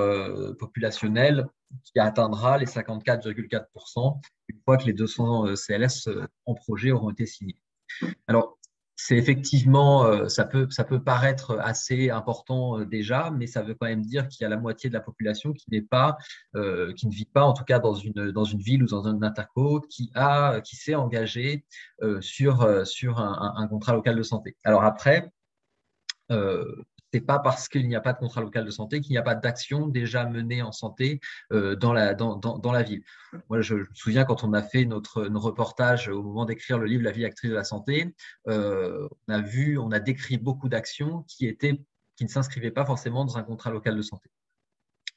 populationnel qui atteindra les 54,4% une fois que les 200 CLS en projet auront été signés. Alors, c'est effectivement, ça peut paraître assez important déjà, mais ça veut quand même dire qu'il y a la moitié de la population qui qui ne vit pas, en tout cas dans une ville ou dans un interco, qui s'est engagé sur un contrat local de santé. Alors après, euh, c'est pas parce qu'il n'y a pas de contrat local de santé qu'il n'y a pas d'action déjà menée en santé dans la ville. Moi, je me souviens quand on a fait nos reportages au moment d'écrire le livre La vie actrice de la santé, on a décrit beaucoup d'actions qui ne s'inscrivaient pas forcément dans un contrat local de santé.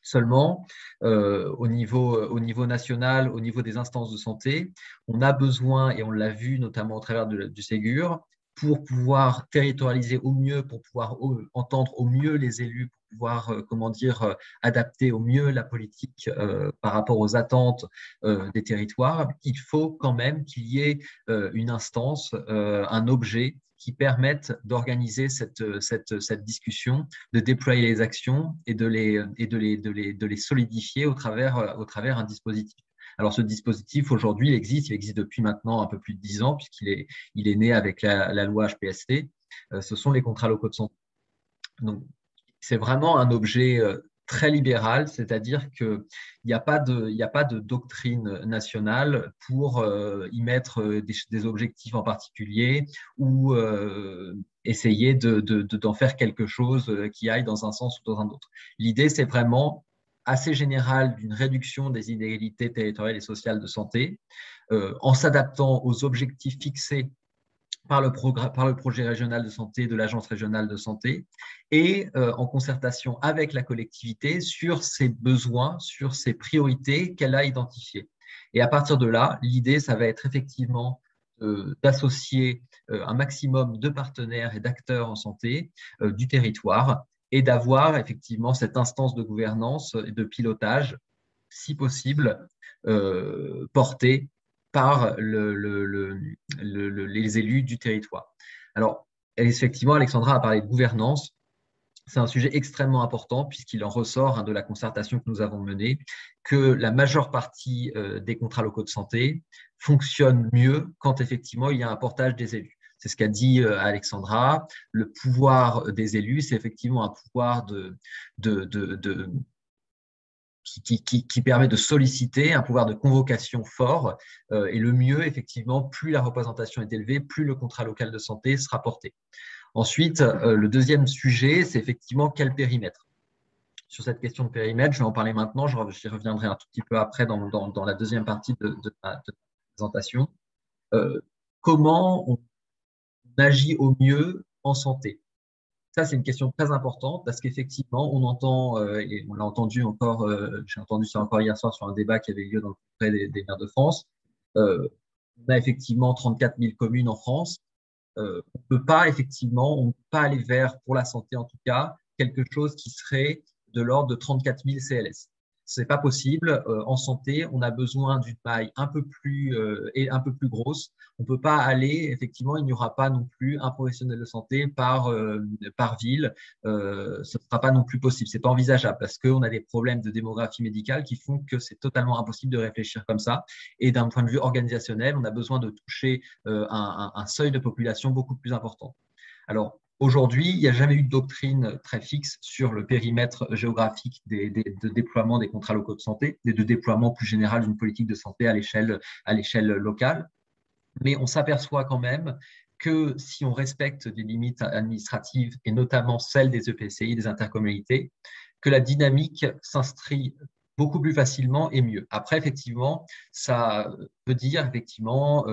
Seulement, au niveau national, au niveau des instances de santé, on a besoin, et on l'a vu notamment au travers du Ségur, pour pouvoir territorialiser au mieux, pour pouvoir entendre au mieux les élus, pour pouvoir, adapter au mieux la politique par rapport aux attentes des territoires, il faut quand même qu'il y ait une instance, un objet qui permette d'organiser cette discussion, de déployer les actions et de les solidifier au travers un dispositif. Alors, ce dispositif, aujourd'hui, il existe depuis maintenant un peu plus de 10 ans, il est né avec la loi HPST. Ce sont les contrats locaux de santé. Donc, c'est vraiment un objet très libéral, c'est-à-dire qu'il n'y a pas de doctrine nationale pour y mettre des objectifs en particulier ou essayer d'en faire quelque chose qui aille dans un sens ou dans un autre. L'idée, c'est vraiment assez générale d'une réduction des inégalités territoriales et sociales de santé en s'adaptant aux objectifs fixés par le projet régional de santé de l'Agence régionale de santé et en concertation avec la collectivité sur ses besoins, sur ses priorités qu'elle a identifiées. Et à partir de là, l'idée, ça va être effectivement d'associer un maximum de partenaires et d'acteurs en santé du territoire et d'avoir effectivement cette instance de gouvernance et de pilotage, si possible, portée par les élus du territoire. Alors, effectivement, Alexandra a parlé de gouvernance. C'est un sujet extrêmement important puisqu'il en ressort de la concertation que nous avons menée que la majeure partie des contrats locaux de santé fonctionnent mieux quand effectivement il y a un portage des élus. C'est ce qu'a dit Alexandra. Le pouvoir des élus, c'est effectivement un pouvoir qui permet de solliciter un pouvoir de convocation fort. Et le mieux, effectivement, plus la représentation est élevée, plus le contrat local de santé sera porté. Ensuite, le deuxième sujet, c'est effectivement quel périmètre. Sur cette question de périmètre, je vais en parler maintenant, j'y reviendrai un tout petit peu après dans la deuxième partie de ma présentation. Comment on agit au mieux en santé? Ça, c'est une question très importante parce qu'effectivement, on entend, et on l'a entendu encore, j'ai entendu ça encore hier soir sur un débat qui avait lieu dans le Congrès des maires de France. On a effectivement 34 000 communes en France. On ne peut pas aller vers, pour la santé en tout cas, quelque chose qui serait de l'ordre de 34 000 CLS. Ce n'est pas possible. En santé, on a besoin d'une maille un peu plus grosse. On ne peut pas aller, effectivement, il n'y aura pas non plus un professionnel de santé par ville. Ce ne sera pas non plus possible. Ce n'est pas envisageable parce qu'on a des problèmes de démographie médicale qui font que c'est totalement impossible de réfléchir comme ça. Et d'un point de vue organisationnel, on a besoin de toucher un seuil de population beaucoup plus important. Alors, aujourd'hui, il n'y a jamais eu de doctrine très fixe sur le périmètre géographique de déploiement des contrats locaux de santé et de déploiement plus général d'une politique de santé à l'échelle locale. Mais on s'aperçoit quand même que si on respecte des limites administratives et notamment celles des EPCI, des intercommunalités, que la dynamique s'inscrit beaucoup plus facilement et mieux. Après, effectivement, ça veut dire effectivement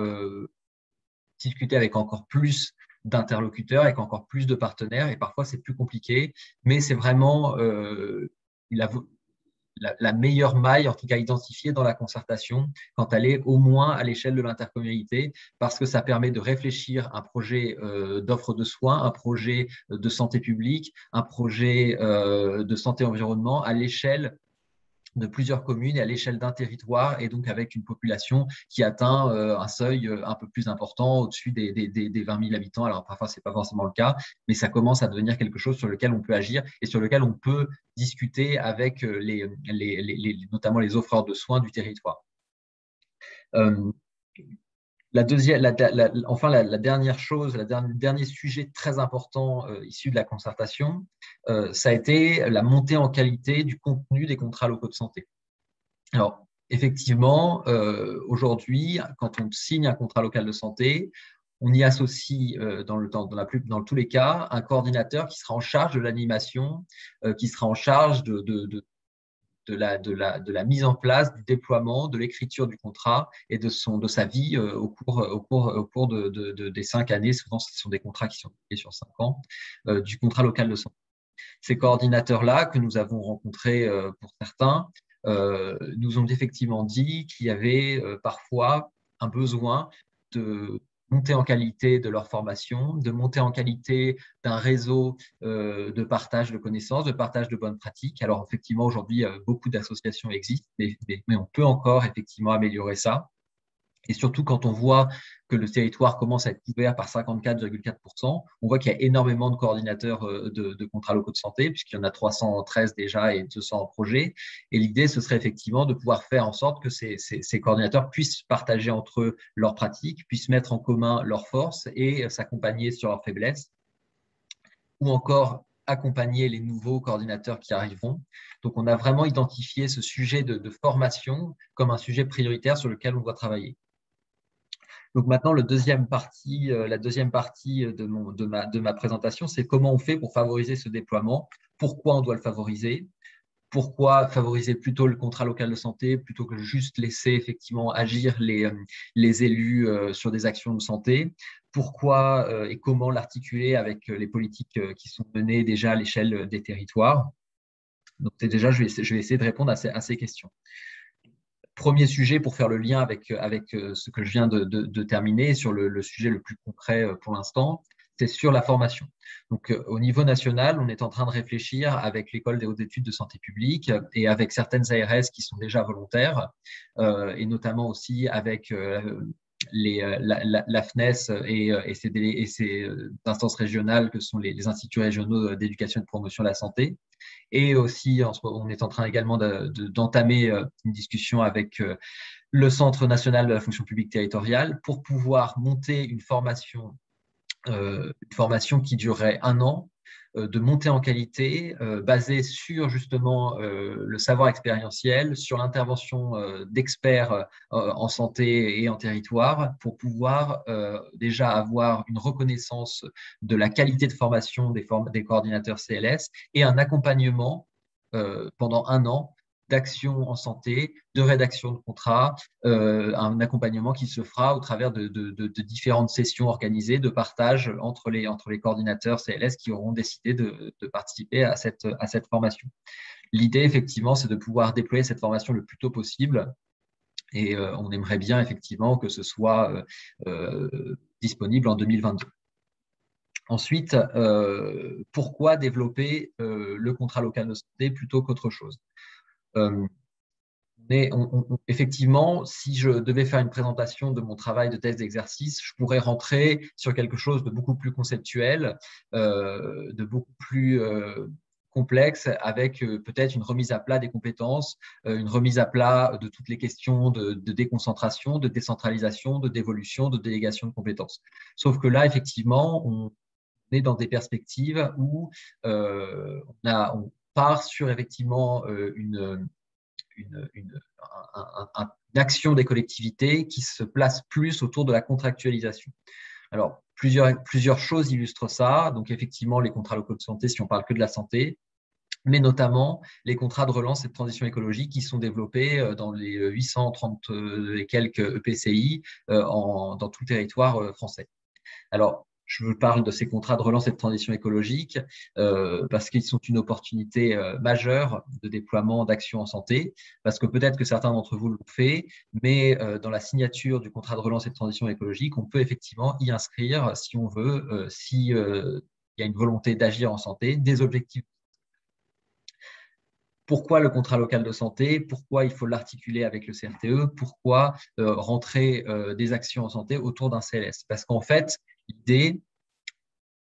discuter avec encore plus d'interlocuteurs, avec encore plus de partenaires, et parfois c'est plus compliqué, mais c'est vraiment la meilleure maille, en tout cas identifiée dans la concertation, quand elle est au moins à l'échelle de l'intercommunalité, parce que ça permet de réfléchir un projet d'offre de soins, un projet de santé publique, un projet de santé-environnement à l'échelle de plusieurs communes et à l'échelle d'un territoire, et donc avec une population qui atteint un seuil un peu plus important, au-dessus des 20 000 habitants. Alors parfois, ce n'est pas forcément le cas, mais ça commence à devenir quelque chose sur lequel on peut agir et sur lequel on peut discuter avec notamment les offreurs de soins du territoire. la dernière chose, le dernier sujet très important issu de la concertation, ça a été la montée en qualité du contenu des contrats locaux de santé. Alors, effectivement, aujourd'hui, quand on signe un contrat local de santé, on y associe, dans tous les cas, un coordinateur qui sera en charge de l'animation, qui sera en charge de la mise en place, du déploiement, de l'écriture du contrat et de sa vie au cours des 5 années. Souvent, ce sont des contrats qui sont faits sur 5 ans, du contrat local de santé. Ces coordinateurs-là, que nous avons rencontrés pour certains, nous ont effectivement dit qu'il y avait parfois un besoin de monter en qualité de leur formation, de monter en qualité d'un réseau de partage de connaissances, de partage de bonnes pratiques. Alors effectivement, aujourd'hui, beaucoup d'associations existent, mais on peut encore effectivement améliorer ça. Et surtout, quand on voit que le territoire commence à être couvert par 54,4%, on voit qu'il y a énormément de coordinateurs de contrats locaux de santé, puisqu'il y en a 313 déjà et 200 en projet. Et l'idée, ce serait effectivement de pouvoir faire en sorte que ces coordinateurs puissent partager entre eux leurs pratiques, puissent mettre en commun leurs forces et s'accompagner sur leurs faiblesses, ou encore accompagner les nouveaux coordinateurs qui arriveront. Donc, on a vraiment identifié ce sujet de formation comme un sujet prioritaire sur lequel on doit travailler. Donc maintenant, la deuxième partie de ma présentation, c'est comment on fait pour favoriser ce déploiement, pourquoi on doit le favoriser, pourquoi favoriser plutôt le contrat local de santé plutôt que juste laisser effectivement agir les élus sur des actions de santé, pourquoi et comment l'articuler avec les politiques qui sont menées déjà à l'échelle des territoires. Donc déjà, je vais essayer de répondre à ces questions. Premier sujet pour faire le lien avec ce que je viens de terminer sur le sujet le plus concret pour l'instant, c'est sur la formation. Donc, au niveau national, on est en train de réfléchir avec l'École des hautes études de santé publique et avec certaines ARS qui sont déjà volontaires et notamment aussi avec la FNES et ses instances régionales que sont les instituts régionaux d'éducation et de promotion de la santé. Et aussi, on est en train également d'entamer une discussion avec le Centre national de la fonction publique territoriale pour pouvoir monter une formation qui durerait 1 an, de montée en qualité, basée sur justement le savoir expérientiel, sur l'intervention d'experts en santé et en territoire, pour pouvoir déjà avoir une reconnaissance de la qualité de formation des coordinateurs CLS et un accompagnement pendant 1 an d'action en santé, de rédaction de contrats, un accompagnement qui se fera au travers de différentes sessions organisées, de partage entre les coordinateurs CLS qui auront décidé de participer à cette formation. L'idée, effectivement, c'est de pouvoir déployer cette formation le plus tôt possible. Et on aimerait bien, effectivement, que ce soit disponible en 2022. Ensuite, pourquoi développer le contrat local de santé plutôt qu'autre chose ? Effectivement, si je devais faire une présentation de mon travail de thèse d'exercice, je pourrais rentrer sur quelque chose de beaucoup plus conceptuel, de beaucoup plus complexe, avec peut-être une remise à plat des compétences, une remise à plat de toutes les questions de déconcentration, de décentralisation, de dévolution, de délégation de compétences. Sauf que là, effectivement, on est dans des perspectives où on part sur effectivement une action des collectivités qui se place plus autour de la contractualisation. Alors, plusieurs choses illustrent ça. Donc, effectivement, les contrats locaux de santé, si on parle que de la santé, mais notamment les contrats de relance et de transition écologique qui sont développés dans les 830 et quelques EPCI dans tout le territoire français. Alors, je vous parle de ces contrats de relance et de transition écologique parce qu'ils sont une opportunité majeure de déploiement d'actions en santé, parce que peut-être que certains d'entre vous l'ont fait, mais dans la signature du contrat de relance et de transition écologique, on peut effectivement y inscrire, si on veut, s'il y a une volonté d'agir en santé, des objectifs. Pourquoi le contrat local de santé? Pourquoi il faut l'articuler avec le CRTE? Pourquoi rentrer des actions en santé autour d'un CLS? Parce qu'en fait, l'idée,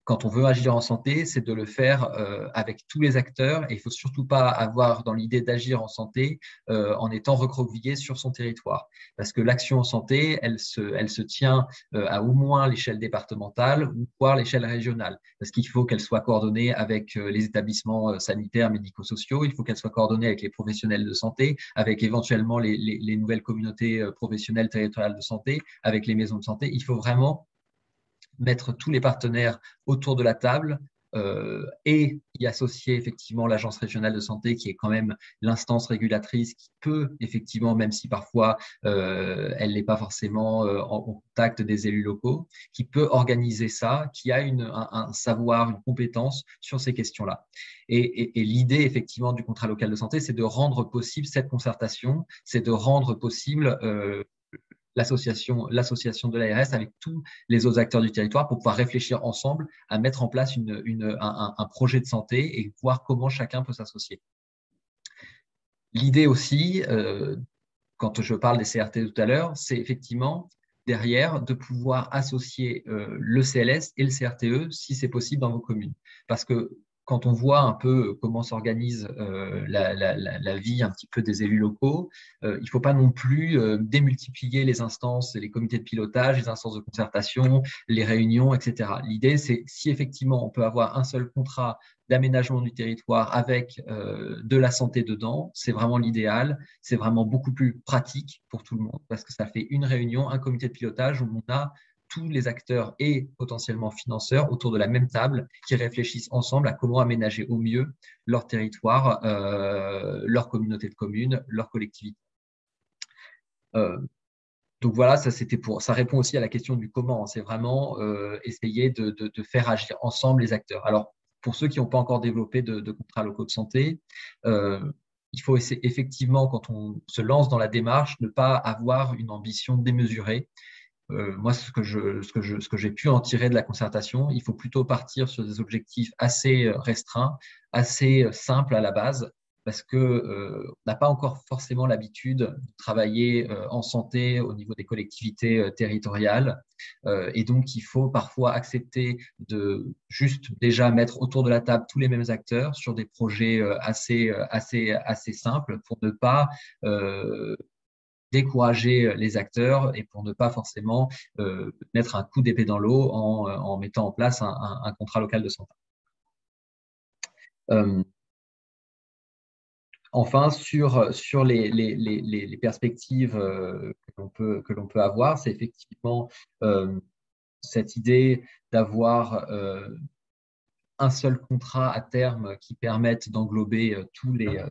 quand on veut agir en santé, c'est de le faire avec tous les acteurs et il ne faut surtout pas avoir dans l'idée d'agir en santé en étant recroquevillé sur son territoire. Parce que l'action en santé, elle se tient à au moins l'échelle départementale ou voire l'échelle régionale. Parce qu'il faut qu'elle soit coordonnée avec les établissements sanitaires, médico-sociaux, il faut qu'elle soit coordonnée avec les professionnels de santé, avec éventuellement les nouvelles communautés professionnelles territoriales de santé, avec les maisons de santé. Il faut vraiment mettre tous les partenaires autour de la table et y associer effectivement l'Agence régionale de santé, qui est quand même l'instance régulatrice qui peut effectivement, même si parfois elle n'est pas forcément en contact des élus locaux, qui peut organiser ça, qui a un savoir, une compétence sur ces questions-là. Et l'idée effectivement du contrat local de santé, c'est de rendre possible cette concertation, c'est de rendre possible l'association de l'ARS avec tous les autres acteurs du territoire pour pouvoir réfléchir ensemble à mettre en place un projet de santé et voir comment chacun peut s'associer. L'idée aussi, quand je parle des CRT tout à l'heure, c'est effectivement derrière de pouvoir associer le CLS et le CRTE si c'est possible dans vos communes. Parce que quand on voit un peu comment s'organise la vie un petit peu des élus locaux, il ne faut pas non plus démultiplier les instances, les comités de pilotage, les instances de concertation, les réunions, etc. L'idée, c'est si effectivement on peut avoir un seul contrat d'aménagement du territoire avec de la santé dedans, c'est vraiment l'idéal, c'est vraiment beaucoup plus pratique pour tout le monde parce que ça fait une réunion, un comité de pilotage où on a tous les acteurs et potentiellement financeurs autour de la même table qui réfléchissent ensemble à comment aménager au mieux leur territoire, leur communauté de communes, leur collectivité. Donc voilà, ça répond aussi à la question du comment. C'est vraiment essayer de faire agir ensemble les acteurs. Alors, pour ceux qui n'ont pas encore développé de contrats locaux de santé, il faut essayer, effectivement, quand on se lance dans la démarche, ne pas avoir une ambition démesurée. Moi, ce que j'ai pu en tirer de la concertation, il faut plutôt partir sur des objectifs assez restreints, assez simples à la base, parce que on n'a pas encore forcément l'habitude de travailler en santé au niveau des collectivités territoriales, et donc il faut parfois accepter de juste déjà mettre autour de la table tous les mêmes acteurs sur des projets assez simples pour ne pas décourager les acteurs et pour ne pas forcément mettre un coup d'épée dans l'eau en mettant en place un contrat local de santé. Enfin, sur les perspectives que l'on peut avoir, c'est effectivement cette idée d'avoir un seul contrat à terme qui permette d'englober tous les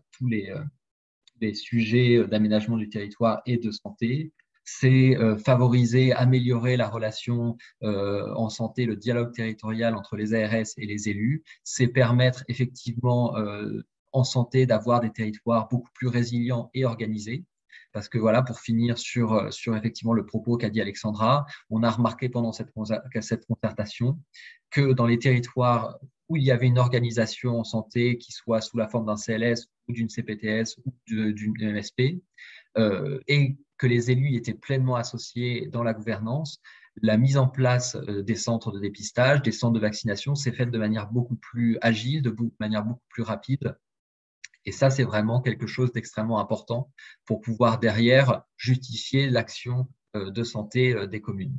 sujets d'aménagement du territoire et de santé. C'est favoriser, améliorer la relation en santé, le dialogue territorial entre les ARS et les élus. C'est permettre effectivement en santé d'avoir des territoires beaucoup plus résilients et organisés. Parce que voilà, pour finir sur effectivement le propos qu'a dit Alexandra, on a remarqué pendant cette concertation que dans les territoires où il y avait une organisation en santé qui soit sous la forme d'un CLS ou d'une CPTS ou d'une MSP, et que les élus y étaient pleinement associés dans la gouvernance, la mise en place des centres de dépistage, des centres de vaccination s'est faite de manière beaucoup plus agile, de manière beaucoup plus rapide. Et ça, c'est vraiment quelque chose d'extrêmement important pour pouvoir derrière justifier l'action de santé des communes.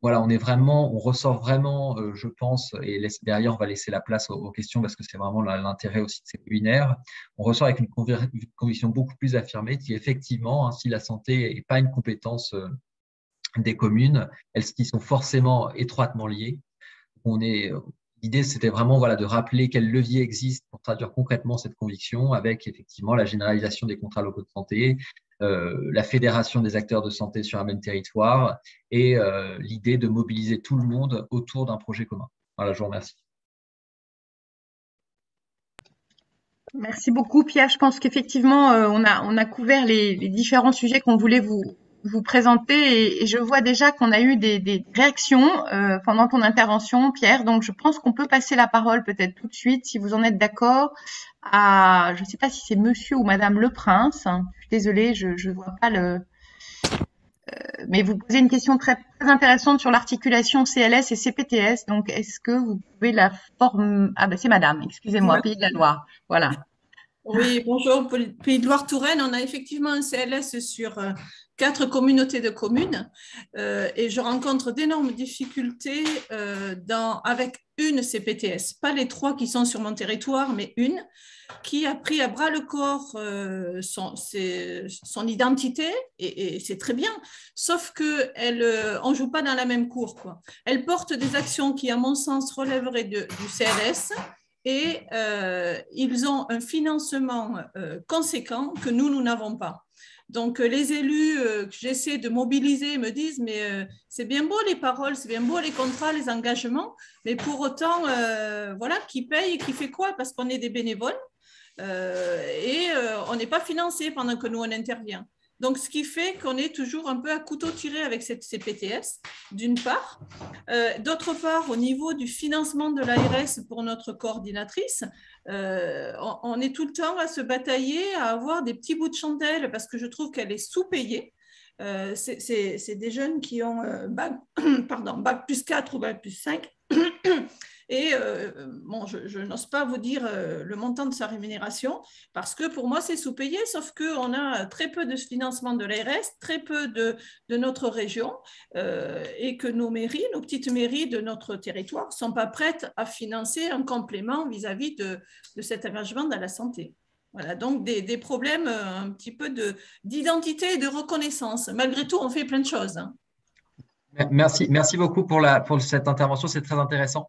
Voilà, on ressort vraiment, je pense, et derrière, on va laisser la place aux questions parce que c'est vraiment l'intérêt aussi de ces webinaires. On ressort avec une conviction beaucoup plus affirmée qui, effectivement, si la santé n'est pas une compétence des communes, elles qui sont forcément étroitement liées. L'idée, c'était vraiment de rappeler quels leviers existent pour traduire concrètement cette conviction avec effectivement la généralisation des contrats locaux de santé, la fédération des acteurs de santé sur un même territoire et l'idée de mobiliser tout le monde autour d'un projet commun. Voilà, je vous remercie. Merci beaucoup, Pierre. Je pense qu'effectivement, on a couvert les différents sujets qu'on voulait vous présenter et je vois déjà qu'on a eu des réactions pendant ton intervention, Pierre. Donc, je pense qu'on peut passer la parole peut-être tout de suite, si vous en êtes d'accord, je ne sais pas si c'est Monsieur ou Madame Le Prince. Je suis désolée, je vois pas le. Mais vous posez une question très, très intéressante sur l'articulation CLS et CPTS. Donc, est-ce que vous pouvez la forme... Ah ben c'est Madame, excusez-moi, Pays de la Loire. Voilà. Oui, bonjour. Pays de Loire-Touraine, on a effectivement un CLS sur 4 communautés de communes et je rencontre d'énormes difficultés avec une CPTS, pas les 3 qui sont sur mon territoire, mais une qui a pris à bras le corps son identité et c'est très bien, sauf qu'on ne joue pas dans la même cour, quoi. Elle porte des actions qui, à mon sens, relèveraient du CLS et ils ont un financement conséquent que nous n'avons pas. Donc, les élus que j'essaie de mobiliser me disent, mais c'est bien beau les paroles, c'est bien beau les contrats, les engagements, mais pour autant, voilà, qui paye et qui fait quoi? Parce qu'on est des bénévoles et on n'est pas financé pendant que nous, on intervient. Donc, ce qui fait qu'on est toujours un peu à couteau tiré avec ces PTS, d'une part. D'autre part, au niveau du financement de l'ARS pour notre coordinatrice, on est tout le temps à se batailler, à avoir des petits bouts de chandelle parce que je trouve qu'elle est sous-payée. C'est des jeunes qui ont bac plus 4 ou bac plus 5. Et bon, je n'ose pas vous dire le montant de sa rémunération parce que pour moi, c'est sous-payé, sauf qu'on a très peu de financement de l'ARS, très peu de notre région et que nos mairies, nos petites mairies de notre territoire ne sont pas prêtes à financer un complément vis-à-vis de cet engagement dans la santé. Voilà, donc des problèmes un petit peu d'identité et de reconnaissance. Malgré tout, on fait plein de choses. Hein. Merci beaucoup pour cette intervention, c'est très intéressant.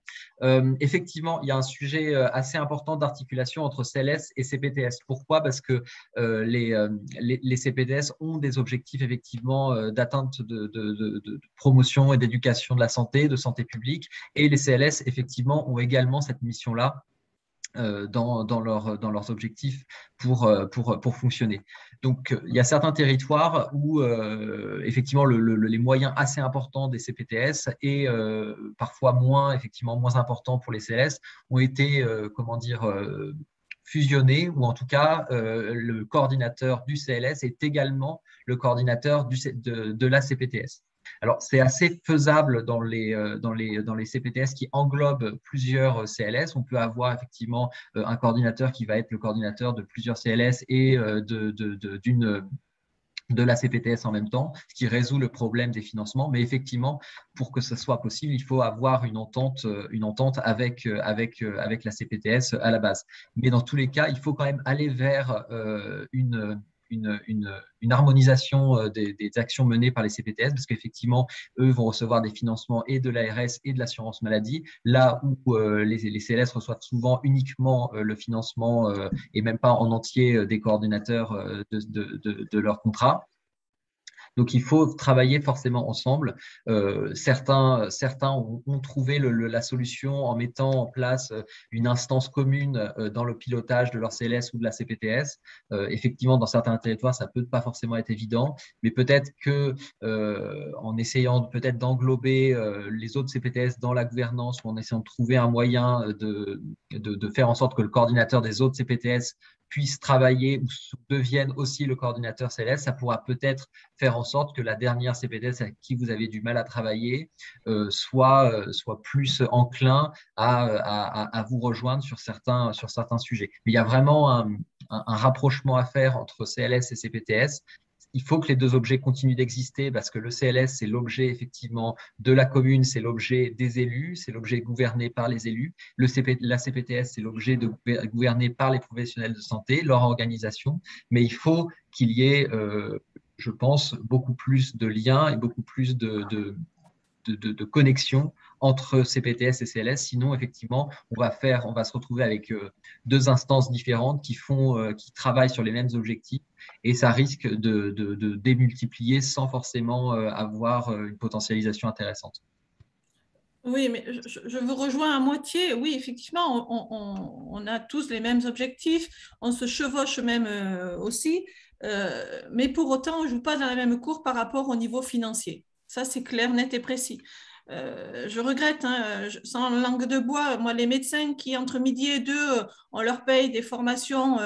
Effectivement, il y a un sujet assez important d'articulation entre CLS et CPTS. Pourquoi? Parce que les CPTS ont des objectifs effectivement d'atteinte de promotion et d'éducation de la santé, de santé publique, et les CLS effectivement ont également cette mission-là dans leurs objectifs pour fonctionner. Donc, il y a certains territoires où, effectivement, les moyens assez importants des CPTS et parfois moins importants pour les CLS ont été, fusionnés, ou en tout cas, le coordinateur du CLS est également le coordinateur de la CPTS. Alors, c'est assez faisable dans les CPTS qui englobent plusieurs CLS. On peut avoir effectivement un coordinateur qui va être le coordinateur de plusieurs CLS et de la CPTS en même temps, ce qui résout le problème des financements. Mais effectivement, pour que ce soit possible, il faut avoir une entente avec la CPTS à la base. Mais dans tous les cas, il faut quand même aller vers une harmonisation des actions menées par les CPTS, parce qu'effectivement, eux vont recevoir des financements et de l'ARS et de l'assurance maladie, là où les CLS reçoivent souvent uniquement le financement et même pas en entier des coordinateurs de leur contrat. Donc, il faut travailler forcément ensemble. Certains ont trouvé la solution en mettant en place une instance commune dans le pilotage de leur CLS ou de la CPTS. Effectivement, dans certains territoires, ça peut pas forcément être évident, mais peut-être que en essayant peut-être d'englober les autres CPTS dans la gouvernance, ou en essayant de trouver un moyen de faire en sorte que le coordinateur des autres CPTS puisse travailler ou devienne aussi le coordinateur CLS, ça pourra peut-être faire en sorte que la dernière CPTS avec qui vous avez du mal à travailler soit plus enclin à vous rejoindre sur certains sujets. Mais il y a vraiment un rapprochement à faire entre CLS et CPTS. Il faut que les deux objets continuent d'exister parce que le CLS, c'est l'objet effectivement de la commune, c'est l'objet des élus, c'est l'objet gouverné par les élus. La CPTS, c'est l'objet gouverné par les professionnels de santé, leur organisation. Mais il faut qu'il y ait, je pense, beaucoup plus de liens et beaucoup plus de connexion entre CPTS et CLS. Sinon, effectivement, on va se retrouver avec deux instances différentes qui travaillent sur les mêmes objectifs et ça risque de démultiplier sans forcément avoir une potentialisation intéressante. Oui, mais je vous rejoins à moitié. Oui, effectivement, on a tous les mêmes objectifs, on se chevauche même aussi, mais pour autant, on ne joue pas dans la même cour par rapport au niveau financier. Ça, c'est clair, net et précis. je regrette, hein, sans langue de bois, moi, les médecins qui, entre midi et 2, on leur paye des formations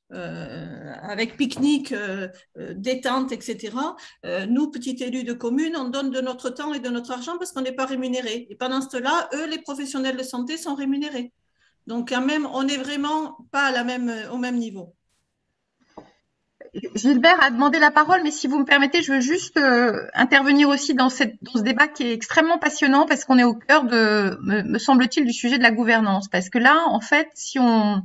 avec pique-nique, détente, etc. Nous, petits élus de communes, on donne de notre temps et de notre argent parce qu'on n'est pas rémunérés. Et pendant ce temps-là, eux, les professionnels de santé sont rémunérés. Donc, quand même, on n'est vraiment pas au même niveau. Gilbert a demandé la parole, mais si vous me permettez, je veux juste intervenir aussi dans ce débat qui est extrêmement passionnant parce qu'on est au cœur me semble-t-il, du sujet de la gouvernance. Parce que là, en fait, si on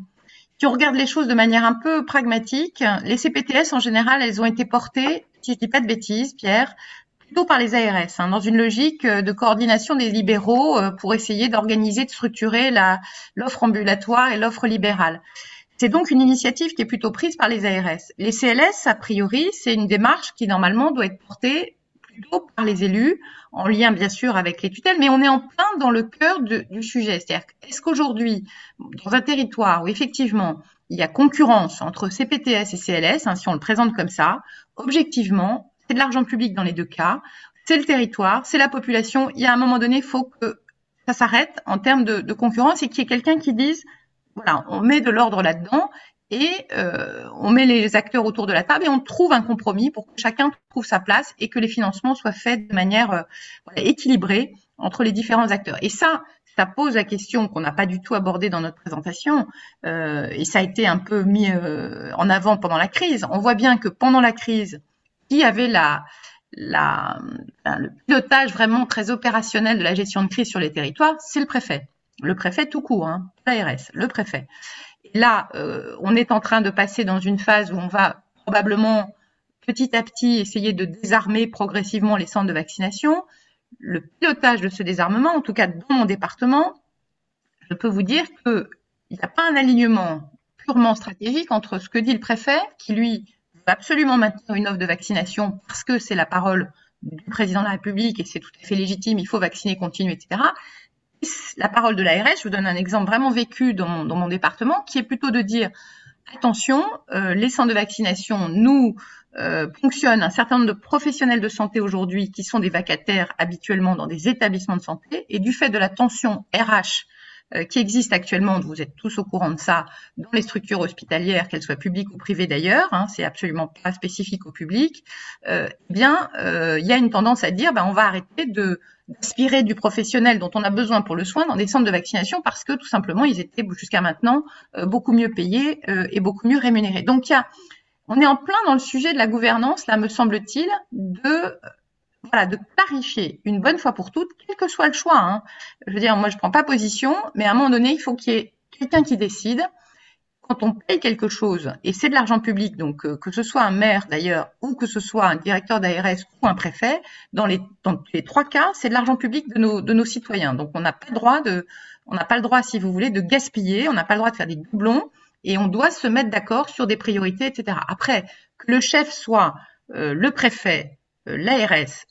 regarde les choses de manière un peu pragmatique, les CPTS, en général, elles ont été portées, si je dis pas de bêtises, Pierre, plutôt par les ARS, hein, dans une logique de coordination des libéraux pour essayer d'organiser, de structurer l'offre ambulatoire et l'offre libérale. C'est donc une initiative qui est plutôt prise par les ARS. Les CLS, a priori, c'est une démarche qui normalement doit être portée plutôt par les élus, en lien bien sûr avec les tutelles, mais on est en plein dans le cœur du sujet. C'est-à-dire, est-ce qu'aujourd'hui, dans un territoire où effectivement il y a concurrence entre CPTS et CLS, hein, si on le présente comme ça, objectivement, c'est de l'argent public dans les deux cas, c'est le territoire, c'est la population, il y a un moment donné, il faut que ça s'arrête en termes de concurrence et qu'il y ait quelqu'un qui dise voilà, on met de l'ordre là-dedans et on met les acteurs autour de la table et on trouve un compromis pour que chacun trouve sa place et que les financements soient faits de manière équilibrée entre les différents acteurs. Et ça pose la question qu'on n'a pas du tout abordée dans notre présentation et ça a été un peu mis en avant pendant la crise. On voit bien que pendant la crise, qui avait le pilotage vraiment très opérationnel de la gestion de crise sur les territoires, c'est le préfet. Le préfet tout court, hein, l'ARS, le préfet. Et là, on est en train de passer dans une phase où on va probablement petit à petit essayer de désarmer progressivement les centres de vaccination. Le pilotage de ce désarmement, en tout cas dans mon département, je peux vous dire qu'il n'y a pas un alignement purement stratégique entre ce que dit le préfet, qui lui veut absolument maintenir une offre de vaccination parce que c'est la parole du président de la République et c'est tout à fait légitime, il faut vacciner, continuer, etc., la parole de l'ARS, je vous donne un exemple vraiment vécu dans mon département, qui est plutôt de dire attention, les centres de vaccination nous ponctionnent un certain nombre de professionnels de santé aujourd'hui qui sont des vacataires habituellement dans des établissements de santé et du fait de la tension RH qui existe actuellement, vous êtes tous au courant de ça, dans les structures hospitalières, qu'elles soient publiques ou privées d'ailleurs, hein, c'est absolument pas spécifique au public, il y a une tendance à dire on va arrêter d'aspirer du professionnel dont on a besoin pour le soin dans des centres de vaccination parce que tout simplement ils étaient jusqu'à maintenant beaucoup mieux payés et beaucoup mieux rémunérés. Donc on est en plein dans le sujet de la gouvernance, là me semble-t-il, de clarifier une bonne fois pour toutes, quel que soit le choix. Hein. Je veux dire, moi je prends pas position, mais à un moment donné, il faut qu'il y ait quelqu'un qui décide. Quand on paye quelque chose, et c'est de l'argent public, donc que ce soit un maire d'ailleurs, ou que ce soit un directeur d'ARS ou un préfet, dans les trois cas, c'est de l'argent public de nos citoyens. Donc on n'a pas le droit, si vous voulez, de gaspiller, on n'a pas le droit de faire des doublons, et on doit se mettre d'accord sur des priorités, etc. Après, que le chef soit le préfet, l'ARS,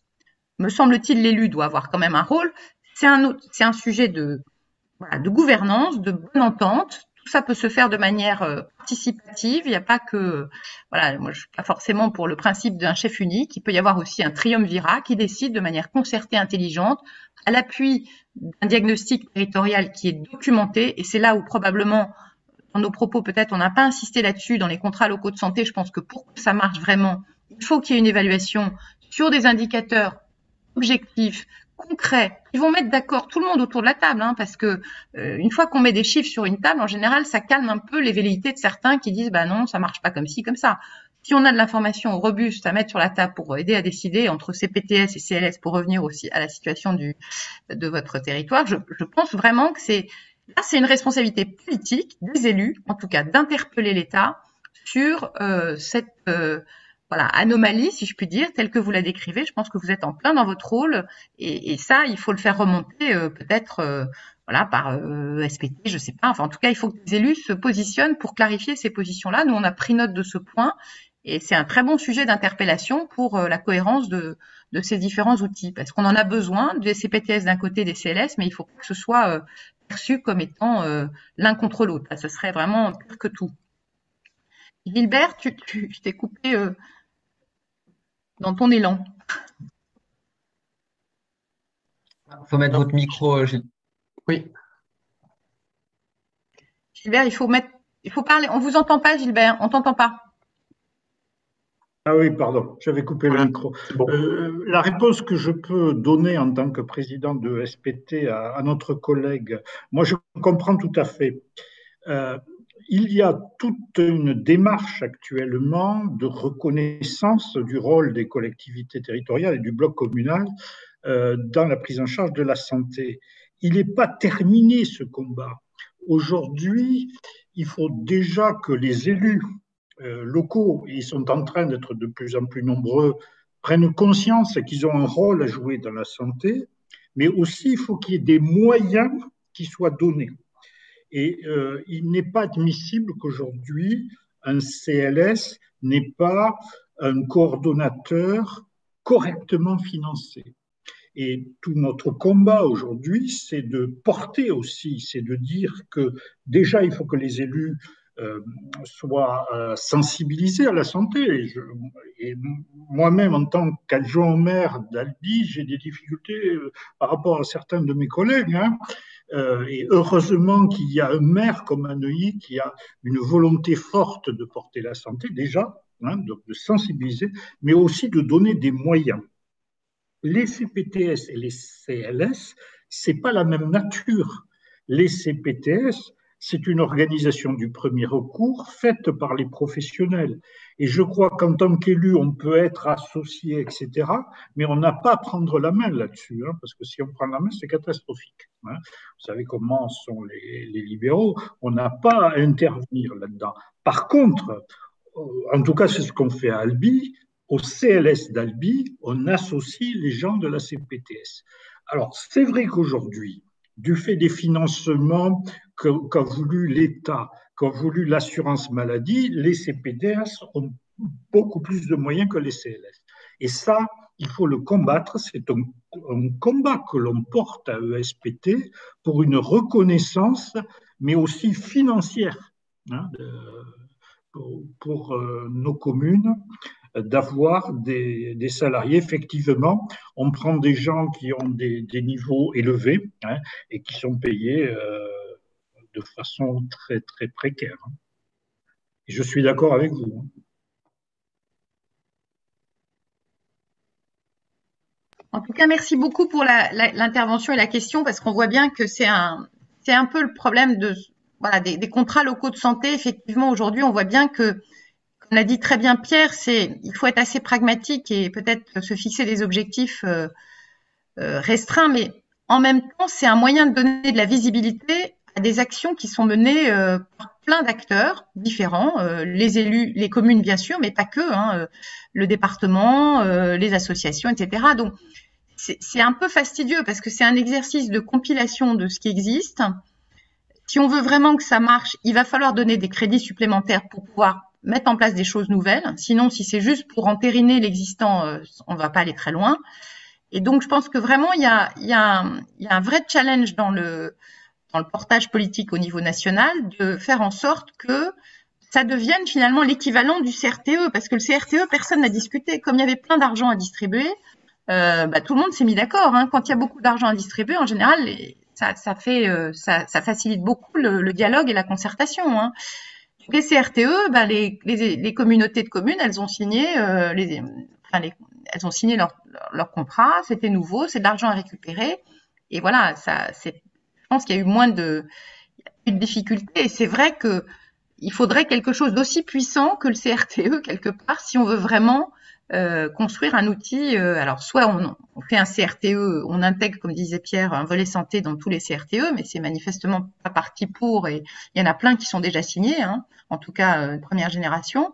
me semble-t-il, l'élu doit avoir quand même un rôle. C'est un sujet de gouvernance, de bonne entente. Tout ça peut se faire de manière participative. Il n'y a pas que, moi je suis pas forcément pour le principe d'un chef unique. Il peut y avoir aussi un triumvirat qui décide de manière concertée, intelligente, à l'appui d'un diagnostic territorial qui est documenté. Et c'est là où probablement, dans nos propos peut-être, on n'a pas insisté là-dessus dans les contrats locaux de santé. Je pense que pour que ça marche vraiment, il faut qu'il y ait une évaluation sur des indicateurs objectifs, concrets, ils vont mettre d'accord tout le monde autour de la table, hein, parce que une fois qu'on met des chiffres sur une table, en général, ça calme un peu les velléités de certains qui disent non, ça marche pas comme ci, comme ça. Si on a de l'information robuste à mettre sur la table pour aider à décider entre CPTS et CLS pour revenir aussi à la situation de votre territoire, je pense vraiment que c'est une responsabilité politique des élus, en tout cas d'interpeller l'État sur cette anomalie, si je puis dire, telle que vous la décrivez. Je pense que vous êtes en plein dans votre rôle et ça, il faut le faire remonter peut-être par SPT, je sais pas. Enfin, en tout cas, il faut que les élus se positionnent pour clarifier ces positions-là. Nous, on a pris note de ce point et c'est un très bon sujet d'interpellation pour la cohérence de ces différents outils parce qu'on en a besoin des CPTS d'un côté, des CLS, mais il faut que ce soit perçu comme étant l'un contre l'autre. Ce serait vraiment pire que tout. Gilbert, je t'ai coupé dans ton élan. Il faut mettre votre micro, Gilles. Oui. Gilbert, il faut parler. On vous entend pas, Gilbert. On t'entend pas. Ah oui, pardon, j'avais coupé le micro. Bon. La réponse que je peux donner en tant que président de SPT à notre collègue, moi je comprends tout à fait. Il y a toute une démarche actuellement de reconnaissance du rôle des collectivités territoriales et du bloc communal dans la prise en charge de la santé. Il n'est pas terminé ce combat. Aujourd'hui, il faut déjà que les élus locaux, ils sont en train d'être de plus en plus nombreux, prennent conscience qu'ils ont un rôle à jouer dans la santé, mais aussi il faut qu'il y ait des moyens qui soient donnés. Et il n'est pas admissible qu'aujourd'hui, un CLS n'ait pas un coordonnateur correctement financé. Et tout notre combat aujourd'hui, c'est de porter aussi, c'est de dire que déjà, il faut que les élus soient sensibilisés à la santé. Et moi-même, en tant qu'adjoint au maire d'Albi, j'ai des difficultés par rapport à certains de mes collègues. Et heureusement qu'il y a un maire comme un Neuilly qui a une volonté forte de porter la santé, déjà, de sensibiliser, mais aussi de donner des moyens. Les CPTS et les CLS, ce n'est pas la même nature. Les CPTS, c'est une organisation du premier recours faite par les professionnels. Et je crois qu'en tant qu'élu, on peut être associé, etc., mais on n'a pas à prendre la main là-dessus, parce que si on prend la main, c'est catastrophique. Vous savez comment sont les libéraux, on n'a pas à intervenir là-dedans. Par contre, en tout cas, c'est ce qu'on fait à Albi, au CLS d'Albi, on associe les gens de la CPTS. Alors, c'est vrai qu'aujourd'hui, du fait des financements qu'a voulu l'État, qu'a voulu l'assurance maladie, les CPTS ont beaucoup plus de moyens que les CLS. Et ça, il faut le combattre. C'est un combat que l'on porte à ESPT pour une reconnaissance, mais aussi financière, pour nos communes, d'avoir des salariés. Effectivement, on prend des gens qui ont des niveaux élevés et qui sont payés de façon très, très précaire. Et je suis d'accord avec vous. En tout cas, merci beaucoup pour l'intervention et la question, parce qu'on voit bien que c'est un peu le problème des contrats locaux de santé. Effectivement, aujourd'hui, on voit bien que, comme l'a dit très bien Pierre, il faut être assez pragmatique et peut-être se fixer des objectifs restreints, mais en même temps, c'est un moyen de donner de la visibilité à des actions qui sont menées par plein d'acteurs différents, les élus, les communes bien sûr, mais pas que, le département, les associations, etc. Donc, c'est un peu fastidieux parce que c'est un exercice de compilation de ce qui existe. Si on veut vraiment que ça marche, il va falloir donner des crédits supplémentaires pour pouvoir mettre en place des choses nouvelles. Sinon, si c'est juste pour entériner l'existant, on ne va pas aller très loin. Et donc, je pense que vraiment, il y a un vrai challenge dans le portage politique au niveau national de faire en sorte que ça devienne finalement l'équivalent du CRTE, parce que le CRTE, personne n'a discuté. Comme il y avait plein d'argent à distribuer, tout le monde s'est mis d'accord. Quand il y a beaucoup d'argent à distribuer, en général, ça facilite beaucoup le dialogue et la concertation. Les CRTE, les communautés de communes, elles ont signé, elles ont signé leur contrat. C'était nouveau, c'est de l'argent à récupérer. Et voilà, je pense qu'il y a eu moins de difficultés. Et c'est vrai que il faudrait quelque chose d'aussi puissant que le CRTE quelque part si on veut vraiment construire un outil. Alors, soit on fait un CRTE, on intègre, comme disait Pierre, un volet santé dans tous les CRTE, mais c'est manifestement pas parti pour, et il y en a plein qui sont déjà signés, en tout cas première génération.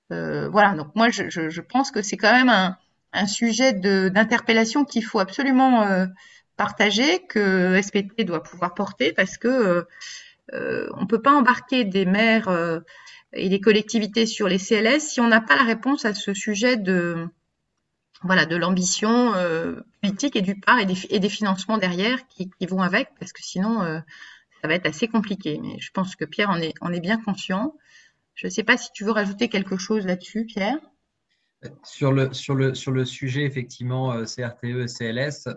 Voilà, donc moi je pense que c'est quand même un sujet d'interpellation qu'il faut absolument partager, que SPT doit pouvoir porter, parce que on peut pas embarquer des maires et les collectivités sur les CLS si on n'a pas la réponse à ce sujet de l'ambition politique et du part et des financements derrière qui vont avec, parce que sinon ça va être assez compliqué. Mais je pense que Pierre en est bien conscient. Je ne sais pas si tu veux rajouter quelque chose là-dessus, Pierre. Sur le sujet, effectivement, CRTE et CLS,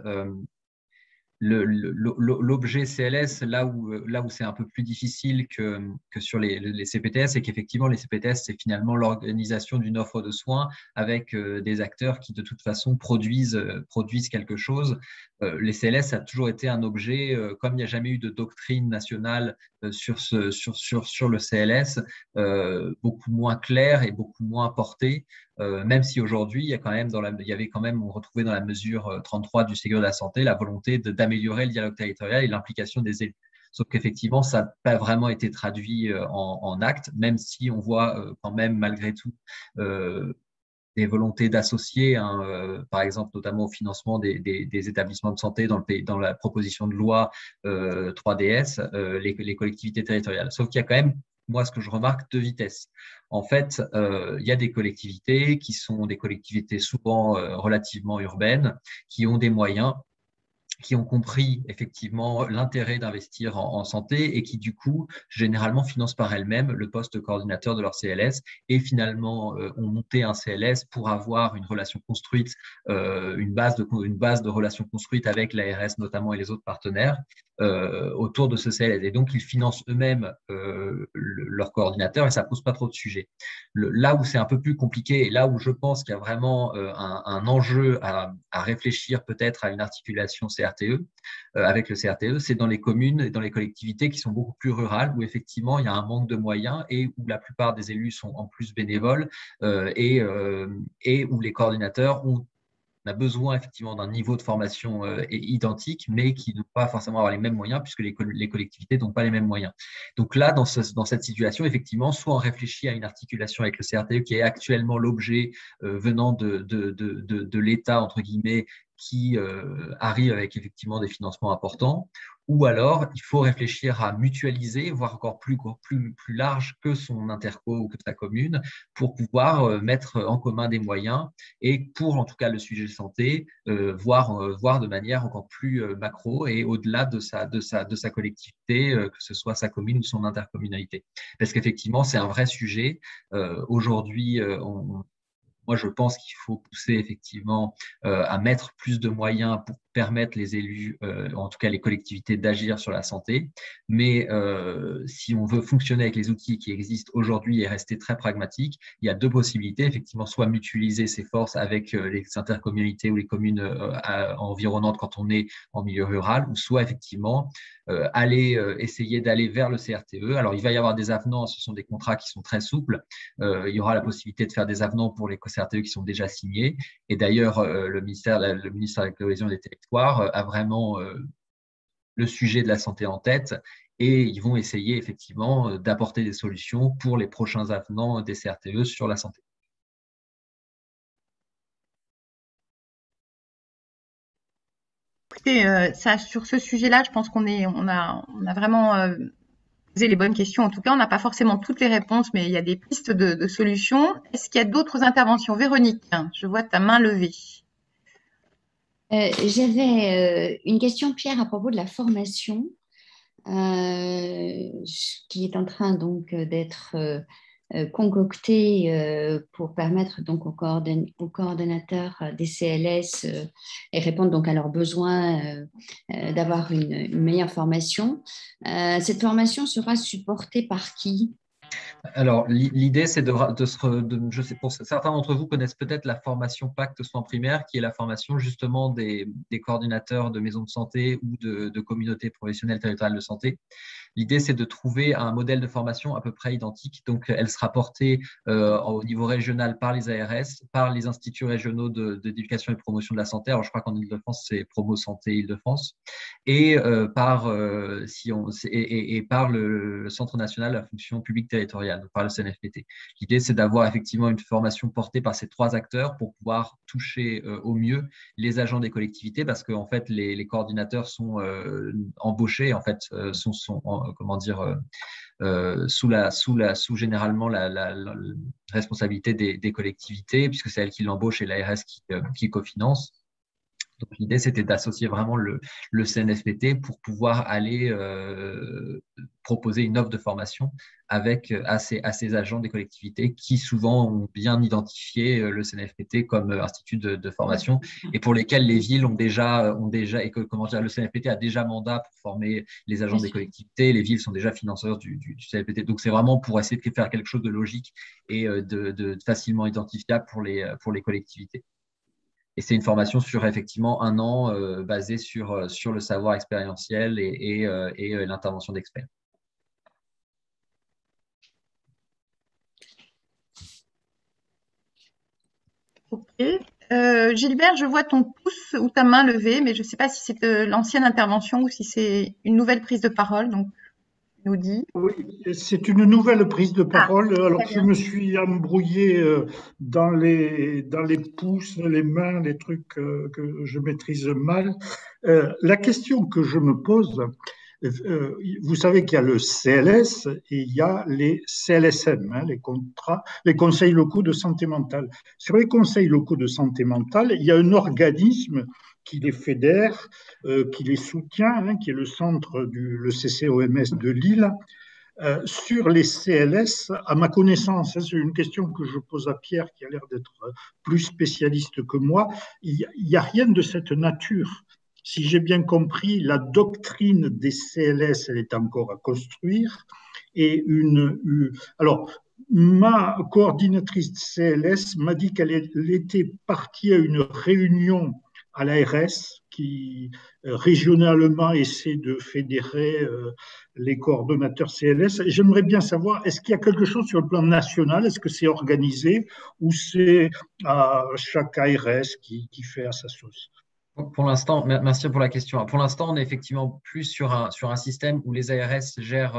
l'objet CLS, là où c'est un peu plus difficile que sur les CPTS, c'est qu'effectivement, les CPTS, c'est finalement l'organisation d'une offre de soins avec des acteurs qui, de toute façon, produisent quelque chose. Les CLS, ça a toujours été un objet, comme il n'y a jamais eu de doctrine nationale sur le CLS, beaucoup moins clair et beaucoup moins porté. Même si aujourd'hui, il y avait quand même, on retrouvait dans la mesure 33 du Ségur de la santé la volonté d'améliorer le dialogue territorial et l'implication des élus. Sauf qu'effectivement, ça n'a pas vraiment été traduit en actes, même si on voit quand même malgré tout des volontés d'associer, hein, par exemple notamment au financement des établissements de santé dans la proposition de loi 3DS, les collectivités territoriales. Sauf qu'il y a quand même, moi, ce que je remarque, deux vitesses. En fait, il y a des collectivités qui sont des collectivités souvent relativement urbaines, qui ont des moyens, qui ont compris effectivement l'intérêt d'investir en santé et qui du coup généralement financent par elles-mêmes le poste coordinateur de leur CLS et finalement ont monté un CLS pour avoir une relation construite, une base de relation construite avec l'ARS notamment et les autres partenaires autour de ce CLS. Et donc ils financent eux-mêmes leur coordinateur et ça pose pas trop de sujets. Là où c'est un peu plus compliqué et là où je pense qu'il y a vraiment un enjeu à réfléchir peut-être à une articulation CRTE, avec le CRTE, c'est dans les communes et dans les collectivités qui sont beaucoup plus rurales, où effectivement il y a un manque de moyens et où la plupart des élus sont en plus bénévoles et où les coordinateurs on a besoin effectivement d'un niveau de formation identique, mais qui ne peut pas forcément avoir les mêmes moyens, puisque les collectivités n'ont pas les mêmes moyens. Donc là, dans cette situation, effectivement, soit on réfléchit à une articulation avec le CRTE, qui est actuellement l'objet venant de l'État, entre guillemets, qui arrive avec effectivement des financements importants, ou alors il faut réfléchir à mutualiser, voire encore plus large que son interco ou que sa commune, pour pouvoir mettre en commun des moyens et pour en tout cas le sujet de santé, voir de manière encore plus macro et au-delà de sa collectivité, que ce soit sa commune ou son intercommunalité. Parce qu'effectivement, c'est un vrai sujet. Aujourd'hui, moi, je pense qu'il faut pousser effectivement à mettre plus de moyens pour permettre les élus, en tout cas les collectivités, d'agir sur la santé. Mais si on veut fonctionner avec les outils qui existent aujourd'hui et rester très pragmatique, il y a deux possibilités. Effectivement, soit mutualiser ses forces avec les intercommunalités ou les communes environnantes quand on est en milieu rural, ou soit effectivement essayer d'aller vers le CRTE. Alors, il va y avoir des avenants, ce sont des contrats qui sont très souples. Il y aura la possibilité de faire des avenants pour les CRTE qui sont déjà signés. Et d'ailleurs, le ministère de la Cohésion des Territoires a vraiment le sujet de la santé en tête et ils vont essayer effectivement d'apporter des solutions pour les prochains avenants des CRTE sur la santé. Écoutez, sur ce sujet-là, je pense on a vraiment posé les bonnes questions. En tout cas, on n'a pas forcément toutes les réponses, mais il y a des pistes de solutions. Est-ce qu'il y a d'autres interventions? Véronique, je vois ta main levée. J'avais une question, Pierre, à propos de la formation qui est en train donc d'être concoctée pour permettre donc aux coordonnateurs des CLS et répondre donc à leurs besoins d'avoir une meilleure formation. Cette formation sera supportée par qui? Alors, l'idée, c'est je sais, pour certains d'entre vous connaissent peut-être la formation Pacte Soins Primaires, qui est la formation justement des coordinateurs de maisons de santé ou de communautés professionnelles territoriales de santé. L'idée, c'est de trouver un modèle de formation à peu près identique. Donc, elle sera portée au niveau régional par les ARS, par les instituts régionaux d'éducation et de promotion de la santé. Alors, je crois qu'en Île-de-France, c'est Promo Santé Île-de-France, et par le Centre national de la fonction publique territoriale, par le CNFPT. L'idée, c'est d'avoir effectivement une formation portée par ces trois acteurs pour pouvoir toucher au mieux les agents des collectivités, parce qu'en fait, les coordinateurs sont embauchés, en fait, sous généralement la responsabilité des collectivités, puisque c'est elles qui l'embauchent et l'ARS qui cofinance. Donc, l'idée, c'était d'associer vraiment le CNFPT pour pouvoir aller proposer une offre de formation à ces agents des collectivités qui souvent ont bien identifié le CNFPT comme institut de formation et pour lesquels les villes et que, comment dire, le CNFPT a déjà mandat pour former les agents des collectivités. Les villes sont déjà financeurs du CNFPT. Donc, c'est vraiment pour essayer de faire quelque chose de logique et de facilement identifiable pour les collectivités. Et c'est une formation sur effectivement un an basée sur le savoir expérientiel et l'intervention d'experts. Ok. Gilbert, je vois ton pouce ou ta main levée, mais je ne sais pas si c'est de l'ancienne intervention ou si c'est une nouvelle prise de parole. Donc, tu nous dis. Oui, c'est une nouvelle prise de parole. Alors, très je bien. me suis embrouillé dans les pouces, les mains, les trucs que je maîtrise mal. La question que je me pose, vous savez qu'il y a le CLS et il y a les CLSM, hein, les conseils locaux de santé mentale. Sur les conseils locaux de santé mentale, il y a un organisme qui les fédère, qui les soutient, hein, qui est le centre le CCOMS de Lille. Sur les CLS, à ma connaissance, c'est une question que je pose à Pierre qui a l'air d'être plus spécialiste que moi, il n'y a rien de cette nature. Si j'ai bien compris, la doctrine des CLS, elle est encore à construire. Et alors, ma coordinatrice de CLS m'a dit qu'elle était partie à une réunion à l'ARS qui régionalement essaie de fédérer les coordonnateurs CLS. J'aimerais bien savoir, est-ce qu'il y a quelque chose sur le plan national? Est-ce que c'est organisé ou c'est chaque ARS qui fait à sa sauce? Pour l'instant, merci pour la question. Pour l'instant, on est effectivement plus sur un système où les ARS gèrent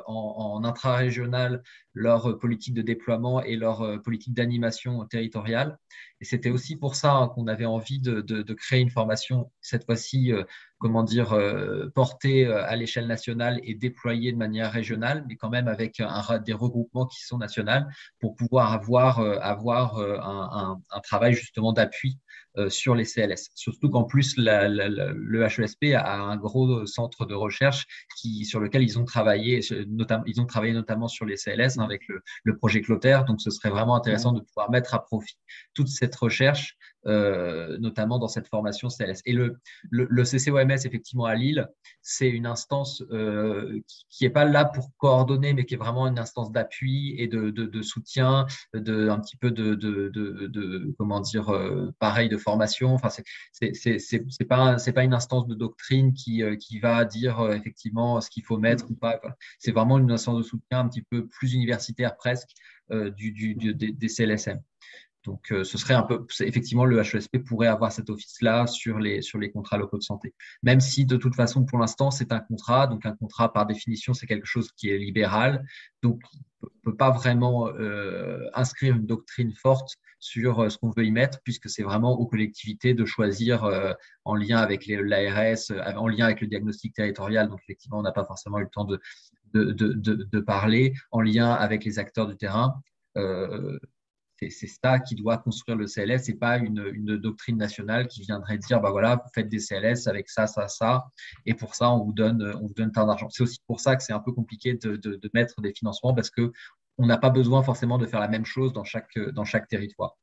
en intra-régional leur politique de déploiement et leur politique d'animation territoriale. Et c'était aussi pour ça hein, qu'on avait envie de créer une formation, cette fois-ci, portée à l'échelle nationale et déployée de manière régionale, mais quand même avec des regroupements qui sont nationaux pour pouvoir avoir un travail justement d'appui sur les CLS. Surtout qu'en plus, le HESP a un gros centre de recherche sur lequel ils ont travaillé notamment sur les CLS hein, avec le projet Clotaire. Donc, ce serait vraiment intéressant de pouvoir mettre à profit toute cette recherche, notamment dans cette formation CLS. Et le CCOMS, effectivement, à Lille, c'est une instance qui n'est pas là pour coordonner, mais qui est vraiment une instance d'appui et de soutien, un petit peu comment dire, pareil, de formation. Enfin, c'est pas une instance de doctrine qui va dire effectivement ce qu'il faut mettre ou pas. C'est vraiment une instance de soutien un petit peu plus universitaire presque des CLSM. Donc, ce serait un peu, effectivement, le HESP pourrait avoir cet office-là sur les contrats locaux de santé. Même si, de toute façon, pour l'instant, c'est un contrat. Donc, un contrat, par définition, c'est quelque chose qui est libéral. Donc, on ne peut pas vraiment inscrire une doctrine forte sur ce qu'on veut y mettre, puisque c'est vraiment aux collectivités de choisir en lien avec l'ARS, en lien avec le diagnostic territorial. Donc, effectivement, on n'a pas forcément eu le temps de parler, en lien avec les acteurs du terrain. C'est ça qui doit construire le CLS et pas une doctrine nationale qui viendrait dire, bah voilà, vous faites des CLS avec ça, ça, ça, et pour ça, on vous donne tant d'argent. C'est aussi pour ça que c'est un peu compliqué de mettre des financements parce que on n'a pas besoin forcément de faire la même chose dans chaque territoire.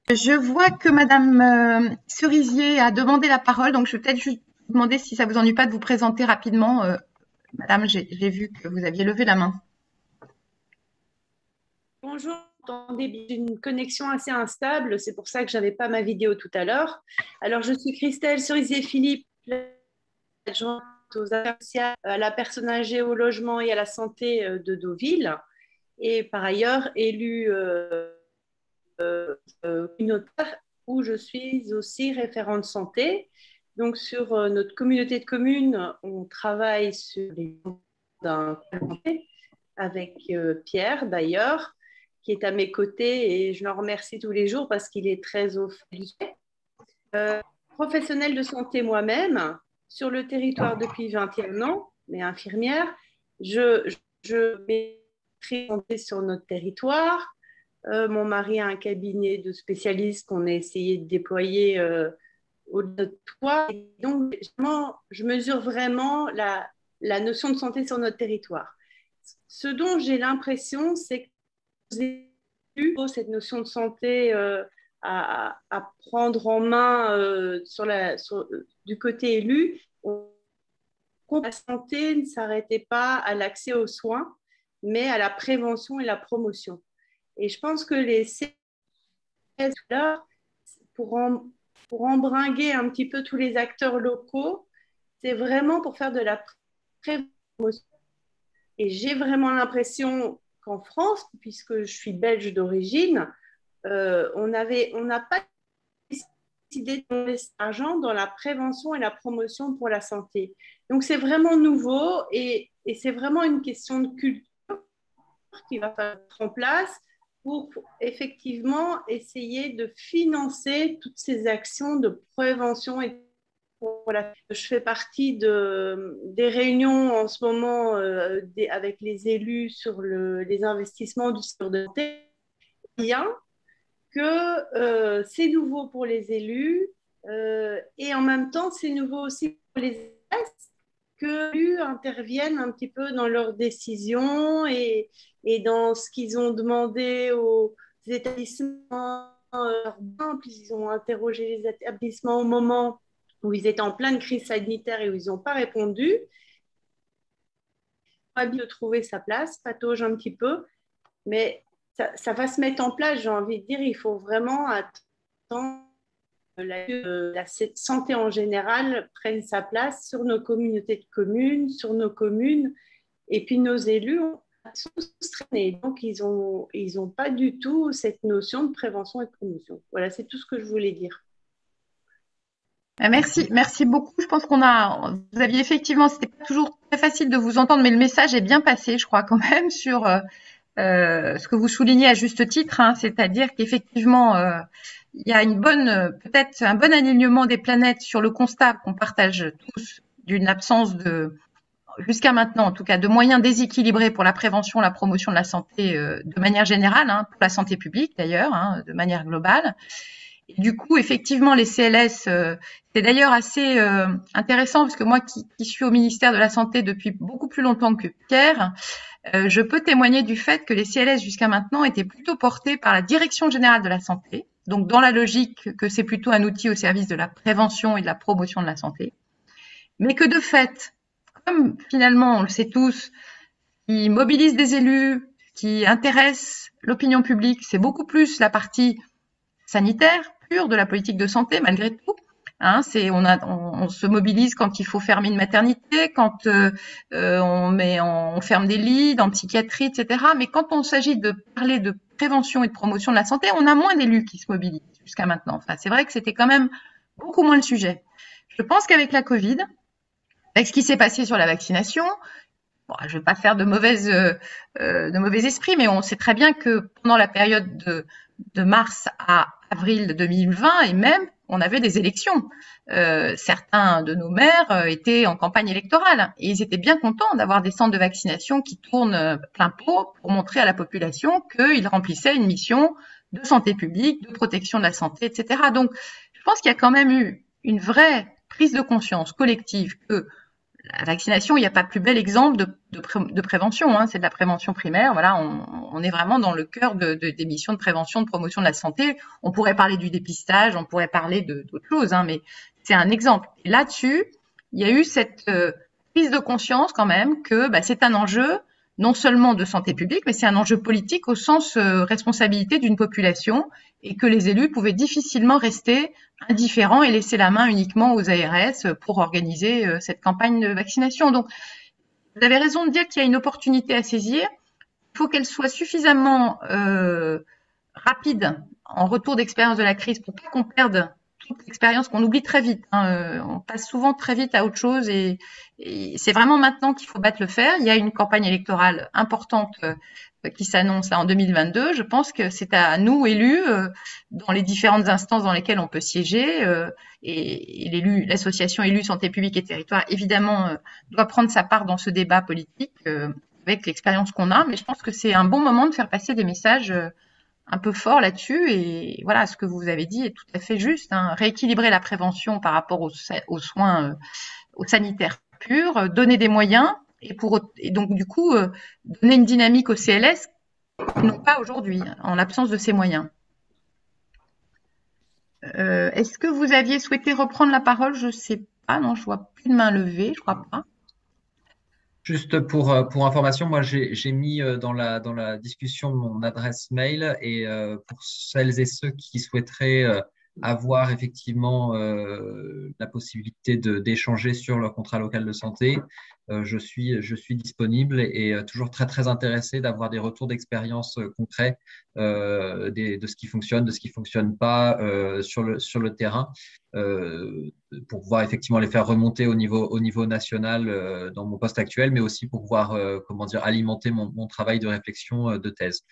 Je vois que Madame Cerisier a demandé la parole, donc je vais peut-être juste vous demander si ça vous ennuie pas de vous présenter rapidement. Madame, j'ai vu que vous aviez levé la main. Bonjour, j'ai une connexion assez instable, c'est pour ça que je n'avais pas ma vidéo tout à l'heure. Alors, je suis Christelle Cerisier-Philippe, adjointe aux affaires sociales, à la personne âgée, au logement et à la santé de Deauville, et par ailleurs élue communautaire où je suis aussi référente santé. Donc, sur notre communauté de communes, on travaille sur les d'un avec Pierre d'ailleurs, qui est à mes côtés et je le remercie tous les jours parce qu'il est très au fait. Professionnelle de santé moi-même, sur le territoire depuis 21 ans, mais infirmière, je m'ai présenté sur notre territoire. Mon mari a un cabinet de spécialistes qu'on a essayé de déployer au-delà de toi. Et donc, je mesure vraiment la notion de santé sur notre territoire. Ce dont j'ai l'impression, c'est que vous avez eu cette notion de santé à prendre en main du côté élu. La santé ne s'arrêtait pas à l'accès aux soins, mais à la prévention et la promotion. Et je pense que les CSE, pour embringuer un petit peu tous les acteurs locaux, c'est vraiment pour faire de la prévention. Et j'ai vraiment l'impression qu'en France, puisque je suis belge d'origine, on n'a pas décidé de mettre cet argent dans la prévention et la promotion pour la santé. Donc, c'est vraiment nouveau et c'est vraiment une question de culture qui va faire en place pour effectivement essayer de financer toutes ces actions de prévention et je fais partie des réunions en ce moment avec les élus sur les investissements du secteur de santé. Bien que c'est nouveau pour les élus et en même temps c'est nouveau aussi pour les élus que les élus interviennent un petit peu dans leurs décisions et dans ce qu'ils ont demandé aux établissements urbains, puis ils ont interrogé les établissements au moment où ils étaient en pleine crise sanitaire et où ils n'ont pas répondu. Pas bien de trouver sa place, patauge un petit peu, mais ça va se mettre en place, j'ai envie de dire. Il faut vraiment attendre que la santé en général prenne sa place sur nos communautés de communes, sur nos communes, et puis nos élus sont traînés. Donc, ils ont pas du tout cette notion de prévention et de promotion. Voilà, c'est tout ce que je voulais dire. Merci beaucoup. Je pense vous aviez effectivement, c'était pas toujours très facile de vous entendre, mais le message est bien passé, je crois quand même, sur ce que vous soulignez à juste titre, hein, c'est-à-dire qu'effectivement, il y a peut-être un bon alignement des planètes sur le constat qu'on partage tous d'une absence jusqu'à maintenant en tout cas, de moyens déséquilibrés pour la prévention, la promotion de la santé de manière générale, hein, pour la santé publique d'ailleurs, hein, de manière globale. Et du coup, effectivement, les CLS, c'est d'ailleurs assez intéressant parce que moi qui suis au ministère de la Santé depuis beaucoup plus longtemps que Pierre, je peux témoigner du fait que les CLS jusqu'à maintenant étaient plutôt portés par la Direction générale de la santé, donc dans la logique que c'est plutôt un outil au service de la prévention et de la promotion de la santé, mais que de fait, comme finalement, on le sait tous, qui mobilise des élus, qui intéresse l'opinion publique, c'est beaucoup plus la partie sanitaire pure de la politique de santé malgré tout. Hein, on se mobilise quand il faut fermer une maternité, quand on ferme des lits dans psychiatrie, etc. Mais quand on s'agit de parler de prévention et de promotion de la santé, on a moins d'élus qui se mobilisent jusqu'à maintenant. Enfin, c'est vrai que c'était quand même beaucoup moins le sujet. Je pense qu'avec la Covid, avec ce qui s'est passé sur la vaccination, bon, je ne vais pas faire de mauvais esprit, mais on sait très bien que pendant la période de mars à avril 2020 et même, on avait des élections. Certains de nos maires étaient en campagne électorale et ils étaient bien contents d'avoir des centres de vaccination qui tournent plein pot pour montrer à la population qu'ils remplissaient une mission de santé publique, de protection de la santé, etc. Donc, je pense qu'il y a quand même eu une vraie prise de conscience collective que la vaccination, il n'y a pas plus bel exemple de prévention, hein, c'est de la prévention primaire. Voilà, on est vraiment dans le cœur des missions de prévention, de promotion de la santé. On pourrait parler du dépistage, on pourrait parler d'autres choses, hein, mais c'est un exemple. Et là-dessus, il y a eu cette prise de conscience quand même que c'est un enjeu non seulement de santé publique, mais c'est un enjeu politique au sens responsabilité d'une population et que les élus pouvaient difficilement rester indifférents et laisser la main uniquement aux ARS pour organiser cette campagne de vaccination. Donc, vous avez raison de dire qu'il y a une opportunité à saisir. Il faut qu'elle soit suffisamment rapide en retour d'expérience de la crise pour pas qu'on perde toute l'expérience, qu'on oublie très vite. Hein. On passe souvent très vite à autre chose et c'est vraiment maintenant qu'il faut battre le fer. Il y a une campagne électorale importante qui s'annonce là en 2022. Je pense que c'est à nous, élus, dans les différentes instances dans lesquelles on peut siéger, et l'association Élus Santé publique et Territoire, évidemment, doit prendre sa part dans ce débat politique avec l'expérience qu'on a. Mais je pense que c'est un bon moment de faire passer des messages un peu fort là-dessus. Et voilà, ce que vous avez dit est tout à fait juste, hein. Rééquilibrer la prévention par rapport aux soins, aux sanitaires purs, donner des moyens et donc du coup donner une dynamique au CLS qu'ils n'ont pas aujourd'hui en l'absence de ces moyens. Est-ce que vous aviez souhaité reprendre la parole? Je sais pas, non, je vois plus de main levée, je crois pas. Juste pour information, moi j'ai mis dans la discussion mon adresse mail et pour celles et ceux qui souhaiteraient avoir effectivement la possibilité d'échanger sur leur contrat local de santé, je suis disponible et toujours très très intéressé d'avoir des retours d'expérience concrets de ce qui fonctionne, de ce qui fonctionne pas sur le terrain. Pour pouvoir effectivement les faire remonter au niveau national dans mon poste actuel, mais aussi pour pouvoir alimenter mon travail de réflexion de thèse.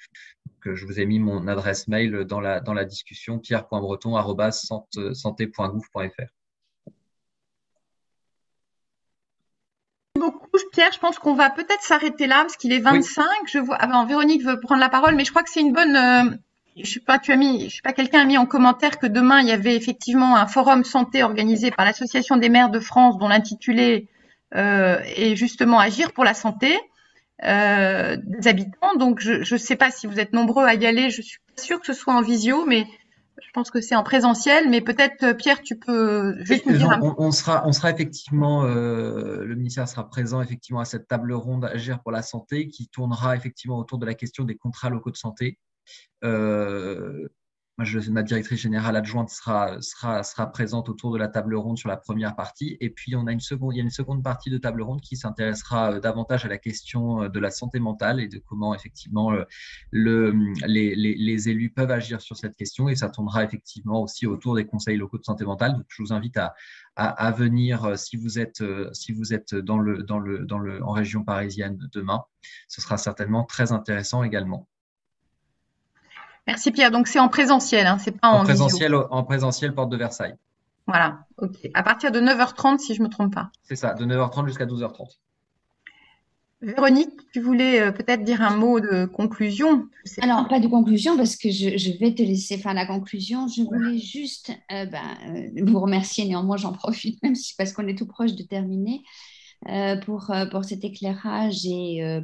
Donc, je vous ai mis mon adresse mail dans la discussion, pierre.breton@santé.gouv.fr. Merci beaucoup, Pierre. Je pense qu'on va peut-être s'arrêter là parce qu'il est 25. Oui. Je vois. Véronique veut prendre la parole, mais je crois que c'est une bonne. Je sais pas, quelqu'un a mis en commentaire que demain il y avait effectivement un forum santé organisé par l'Association des maires de France, dont l'intitulé est justement Agir pour la santé des habitants. Donc je sais pas si vous êtes nombreux à y aller. Je suis pas sûre que ce soit en visio, mais je pense que c'est en présentiel. Mais peut-être Pierre, tu peux juste nous dire un peu. On sera effectivement, le ministère sera présent effectivement à cette table ronde Agir pour la santé qui tournera effectivement autour de la question des contrats locaux de santé. Ma directrice générale adjointe sera présente autour de la table ronde sur la première partie. Et puis, il y a une seconde partie de table ronde qui s'intéressera davantage à la question de la santé mentale et de comment, effectivement, les élus peuvent agir sur cette question. Et ça tournera effectivement aussi autour des conseils locaux de santé mentale. Donc, je vous invite à venir si vous êtes en région parisienne demain. Ce sera certainement très intéressant également. Merci Pierre. Donc c'est en présentiel, hein, c'est pas en présentiel, visio. En présentiel, porte de Versailles. Voilà, ok. À partir de 9h30, si je me trompe pas. C'est ça, de 9h30 jusqu'à 12h30. Véronique, tu voulais peut-être dire un mot de conclusion? Alors, pas de conclusion parce que je vais te laisser faire la conclusion. Je voulais juste vous remercier. Néanmoins, j'en profite, même si parce qu'on est tout proche de terminer, pour cet éclairage et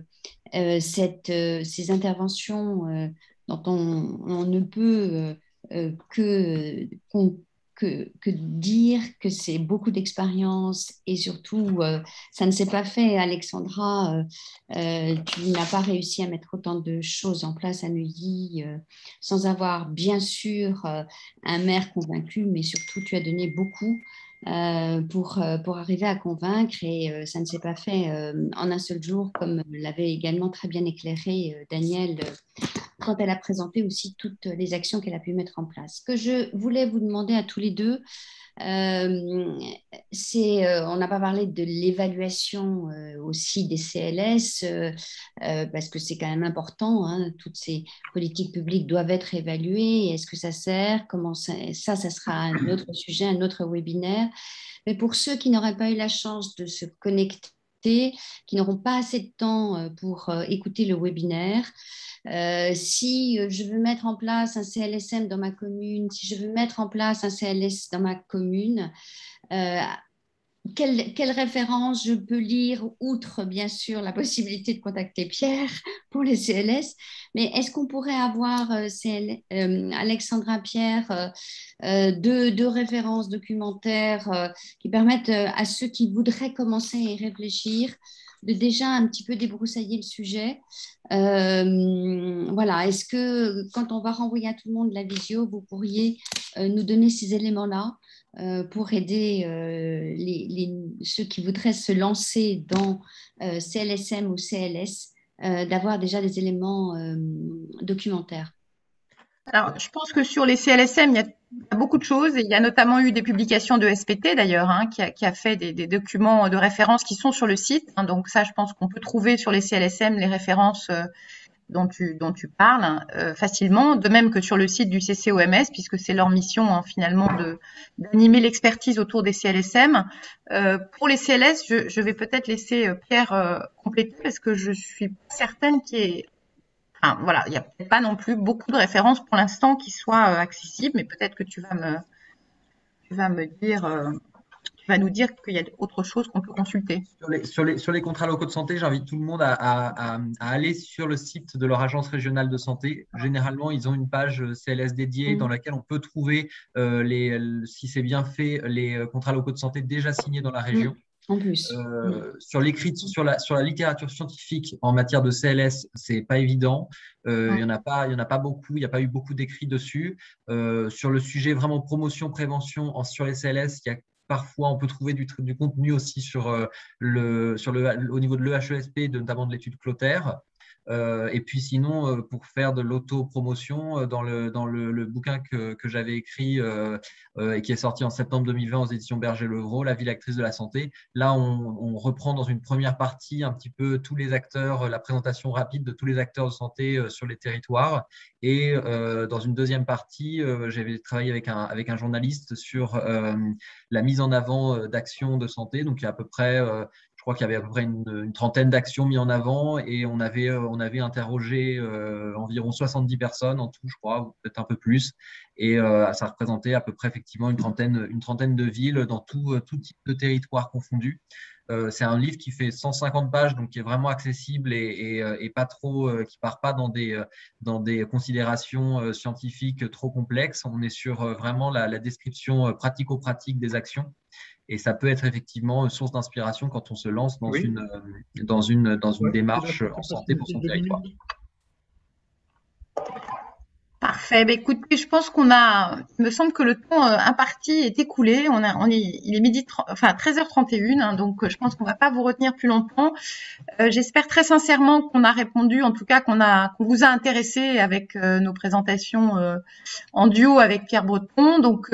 ces interventions dont on ne peut que dire que c'est beaucoup d'expérience et surtout, ça ne s'est pas fait, Alexandra. Tu n'as pas réussi à mettre autant de choses en place à Neuilly sans avoir, bien sûr, un maire convaincu, mais surtout, tu as donné beaucoup pour arriver à convaincre et ça ne s'est pas fait en un seul jour, comme l'avait également très bien éclairé Danielle quand elle a présenté aussi toutes les actions qu'elle a pu mettre en place. Ce que je voulais vous demander à tous les deux, c'est, on n'a pas parlé de l'évaluation aussi des CLS, parce que c'est quand même important, hein, toutes ces politiques publiques doivent être évaluées. Est-ce que ça sert? Comment ça sera un autre sujet, un autre webinaire. Mais pour ceux qui n'auraient pas eu la chance de se connecter, qui n'auront pas assez de temps pour écouter le webinaire, si je veux mettre en place un CLSM dans ma commune, si je veux mettre en place un CLS dans ma commune, quelle référence je peux lire, outre bien sûr la possibilité de contacter Pierre pour les CLS, mais est-ce qu'on pourrait avoir, Alexandra, Pierre, deux références documentaires qui permettent à ceux qui voudraient commencer à y réfléchir de déjà un petit peu débroussailler le sujet. Voilà, est-ce que quand on va renvoyer à tout le monde la visio, vous pourriez nous donner ces éléments-là pour aider ceux qui voudraient se lancer dans CLSM ou CLS, d'avoir déjà des éléments documentaires? Alors, je pense que sur les CLSM, il y a beaucoup de choses. Et il y a notamment eu des publications de SPT, d'ailleurs, hein, qui a fait des documents de référence qui sont sur le site. Hein, donc ça, je pense qu'on peut trouver sur les CLSM les références dont tu parles facilement, de même que sur le site du CCOMS, puisque c'est leur mission hein, finalement d'animer l'expertise autour des CLSM. Pour les CLS, je vais peut-être laisser Pierre compléter, parce que je suis certaine qu'il y ait enfin, voilà, il n'y a peut-être pas non plus beaucoup de références pour l'instant qui soient accessibles, mais peut-être que tu vas me dire, tu vas nous dire qu'il y a autre chose qu'on peut consulter. Sur les contrats locaux de santé, j'invite tout le monde à aller sur le site de leur agence régionale de santé. Généralement, ils ont une page CLS dédiée dans laquelle on peut trouver, si c'est bien fait, les contrats locaux de santé déjà signés dans la région. En plus. Sur la littérature scientifique en matière de CLS, c'est pas évident. Il y en a pas beaucoup. Il n'y a pas eu beaucoup d'écrits dessus. Sur le sujet vraiment promotion, prévention sur les CLS, il y a parfois, on peut trouver du contenu aussi au niveau de l'EHESP, notamment de l'étude Clotaire. Et puis sinon, pour faire de l'autopromotion, dans le bouquin que j'avais écrit et qui est sorti en septembre 2020 aux éditions Berger-Levrault, La ville actrice de la santé, là, on reprend dans une première partie un petit peu tous les acteurs, la présentation rapide de tous les acteurs de santé sur les territoires. Et dans une deuxième partie, j'avais travaillé avec un journaliste sur la mise en avant d'actions de santé. Donc, il y a à peu près… je crois qu'il y avait à peu près une trentaine d'actions mises en avant et on avait interrogé environ 70 personnes en tout, je crois, ou peut-être un peu plus. Et ça représentait à peu près effectivement une trentaine de villes dans tout type de territoire confondu. C'est un livre qui fait 150 pages, donc qui est vraiment accessible et pas trop, qui part pas dans des considérations scientifiques trop complexes. On est sur vraiment la description pratico-pratique des actions. Et ça peut être effectivement une source d'inspiration quand on se lance dans une démarche en santé pour son territoire. Parfait. Ben, écoutez, je pense il me semble que le temps imparti est écoulé. Il est 13h31, hein, donc je pense qu'on va pas vous retenir plus longtemps. J'espère très sincèrement qu'on a répondu, en tout cas qu'on vous a intéressé avec nos présentations en duo avec Pierre Breton. Donc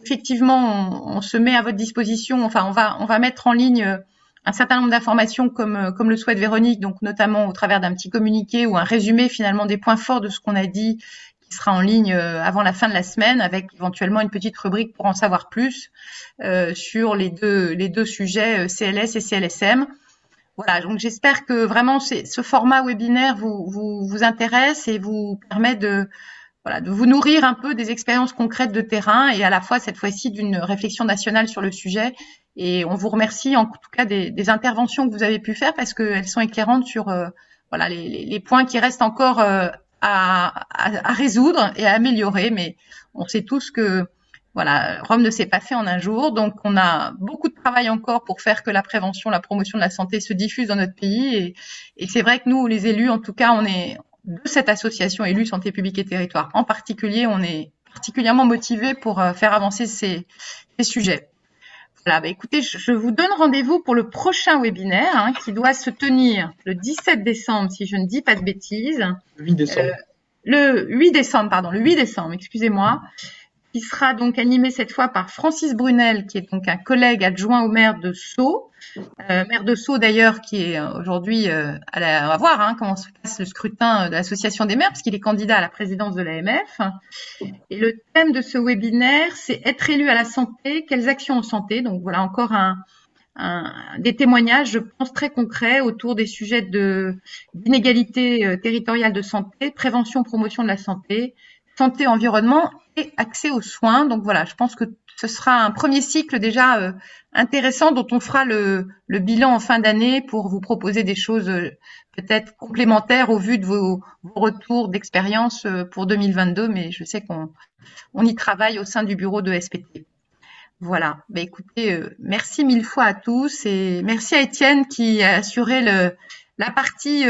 effectivement, on se met à votre disposition. Enfin, on va mettre en ligne un certain nombre d'informations comme le souhaite Véronique, donc notamment au travers d'un petit communiqué ou un résumé finalement des points forts de ce qu'on a dit, qui sera en ligne avant la fin de la semaine, avec éventuellement une petite rubrique pour en savoir plus sur les deux sujets CLS et CLSM. Voilà, donc j'espère que vraiment ce format webinaire vous intéresse et vous permet de vous nourrir un peu des expériences concrètes de terrain et à la fois cette fois-ci d'une réflexion nationale sur le sujet. Et on vous remercie en tout cas des interventions que vous avez pu faire parce qu'elles sont éclairantes sur les points qui restent encore à résoudre et à améliorer. Mais on sait tous que Rome ne s'est pas fait en un jour, donc on a beaucoup de travail encore pour faire que la prévention, la promotion de la santé se diffuse dans notre pays. Et c'est vrai que nous, les élus, en tout cas, on est de cette association Élus Santé Publique et Territoire en particulier, on est particulièrement motivés pour faire avancer ces sujets. Voilà, bah écoutez, je vous donne rendez-vous pour le prochain webinaire qui doit se tenir le 17 décembre, si je ne dis pas de bêtises. Le 8 décembre. Le 8 décembre, excusez-moi. Qui sera donc animé cette fois par Francis Brunel, qui est donc un collègue adjoint au maire de Sceaux. Maire de Sceaux d'ailleurs, qui est aujourd'hui, on va voir comment se passe le scrutin de l'association des maires, parce qu'il est candidat à la présidence de l'AMF. Et le thème de ce webinaire, c'est être élu à la santé, quelles actions en santé. Donc voilà encore des témoignages, je pense, très concrets autour des sujets d'inégalité territoriale de santé, prévention, promotion de la santé, santé, environnement et accès aux soins. Donc voilà, je pense que ce sera un premier cycle déjà intéressant dont on fera le bilan en fin d'année pour vous proposer des choses peut-être complémentaires au vu de vos retours d'expérience pour 2022, mais je sais qu'on y travaille au sein du bureau de SPT. Voilà, bah écoutez, merci mille fois à tous et merci à Étienne qui a assuré la partie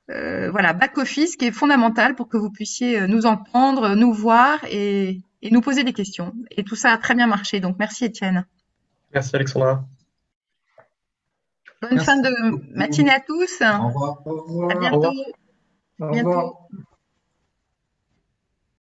back-office qui est fondamentale pour que vous puissiez nous entendre, nous voir et nous poser des questions. Et tout ça a très bien marché, donc merci Étienne. Merci Alexandra. Bonne fin de matinée à tous. Au revoir. À bientôt. Au revoir.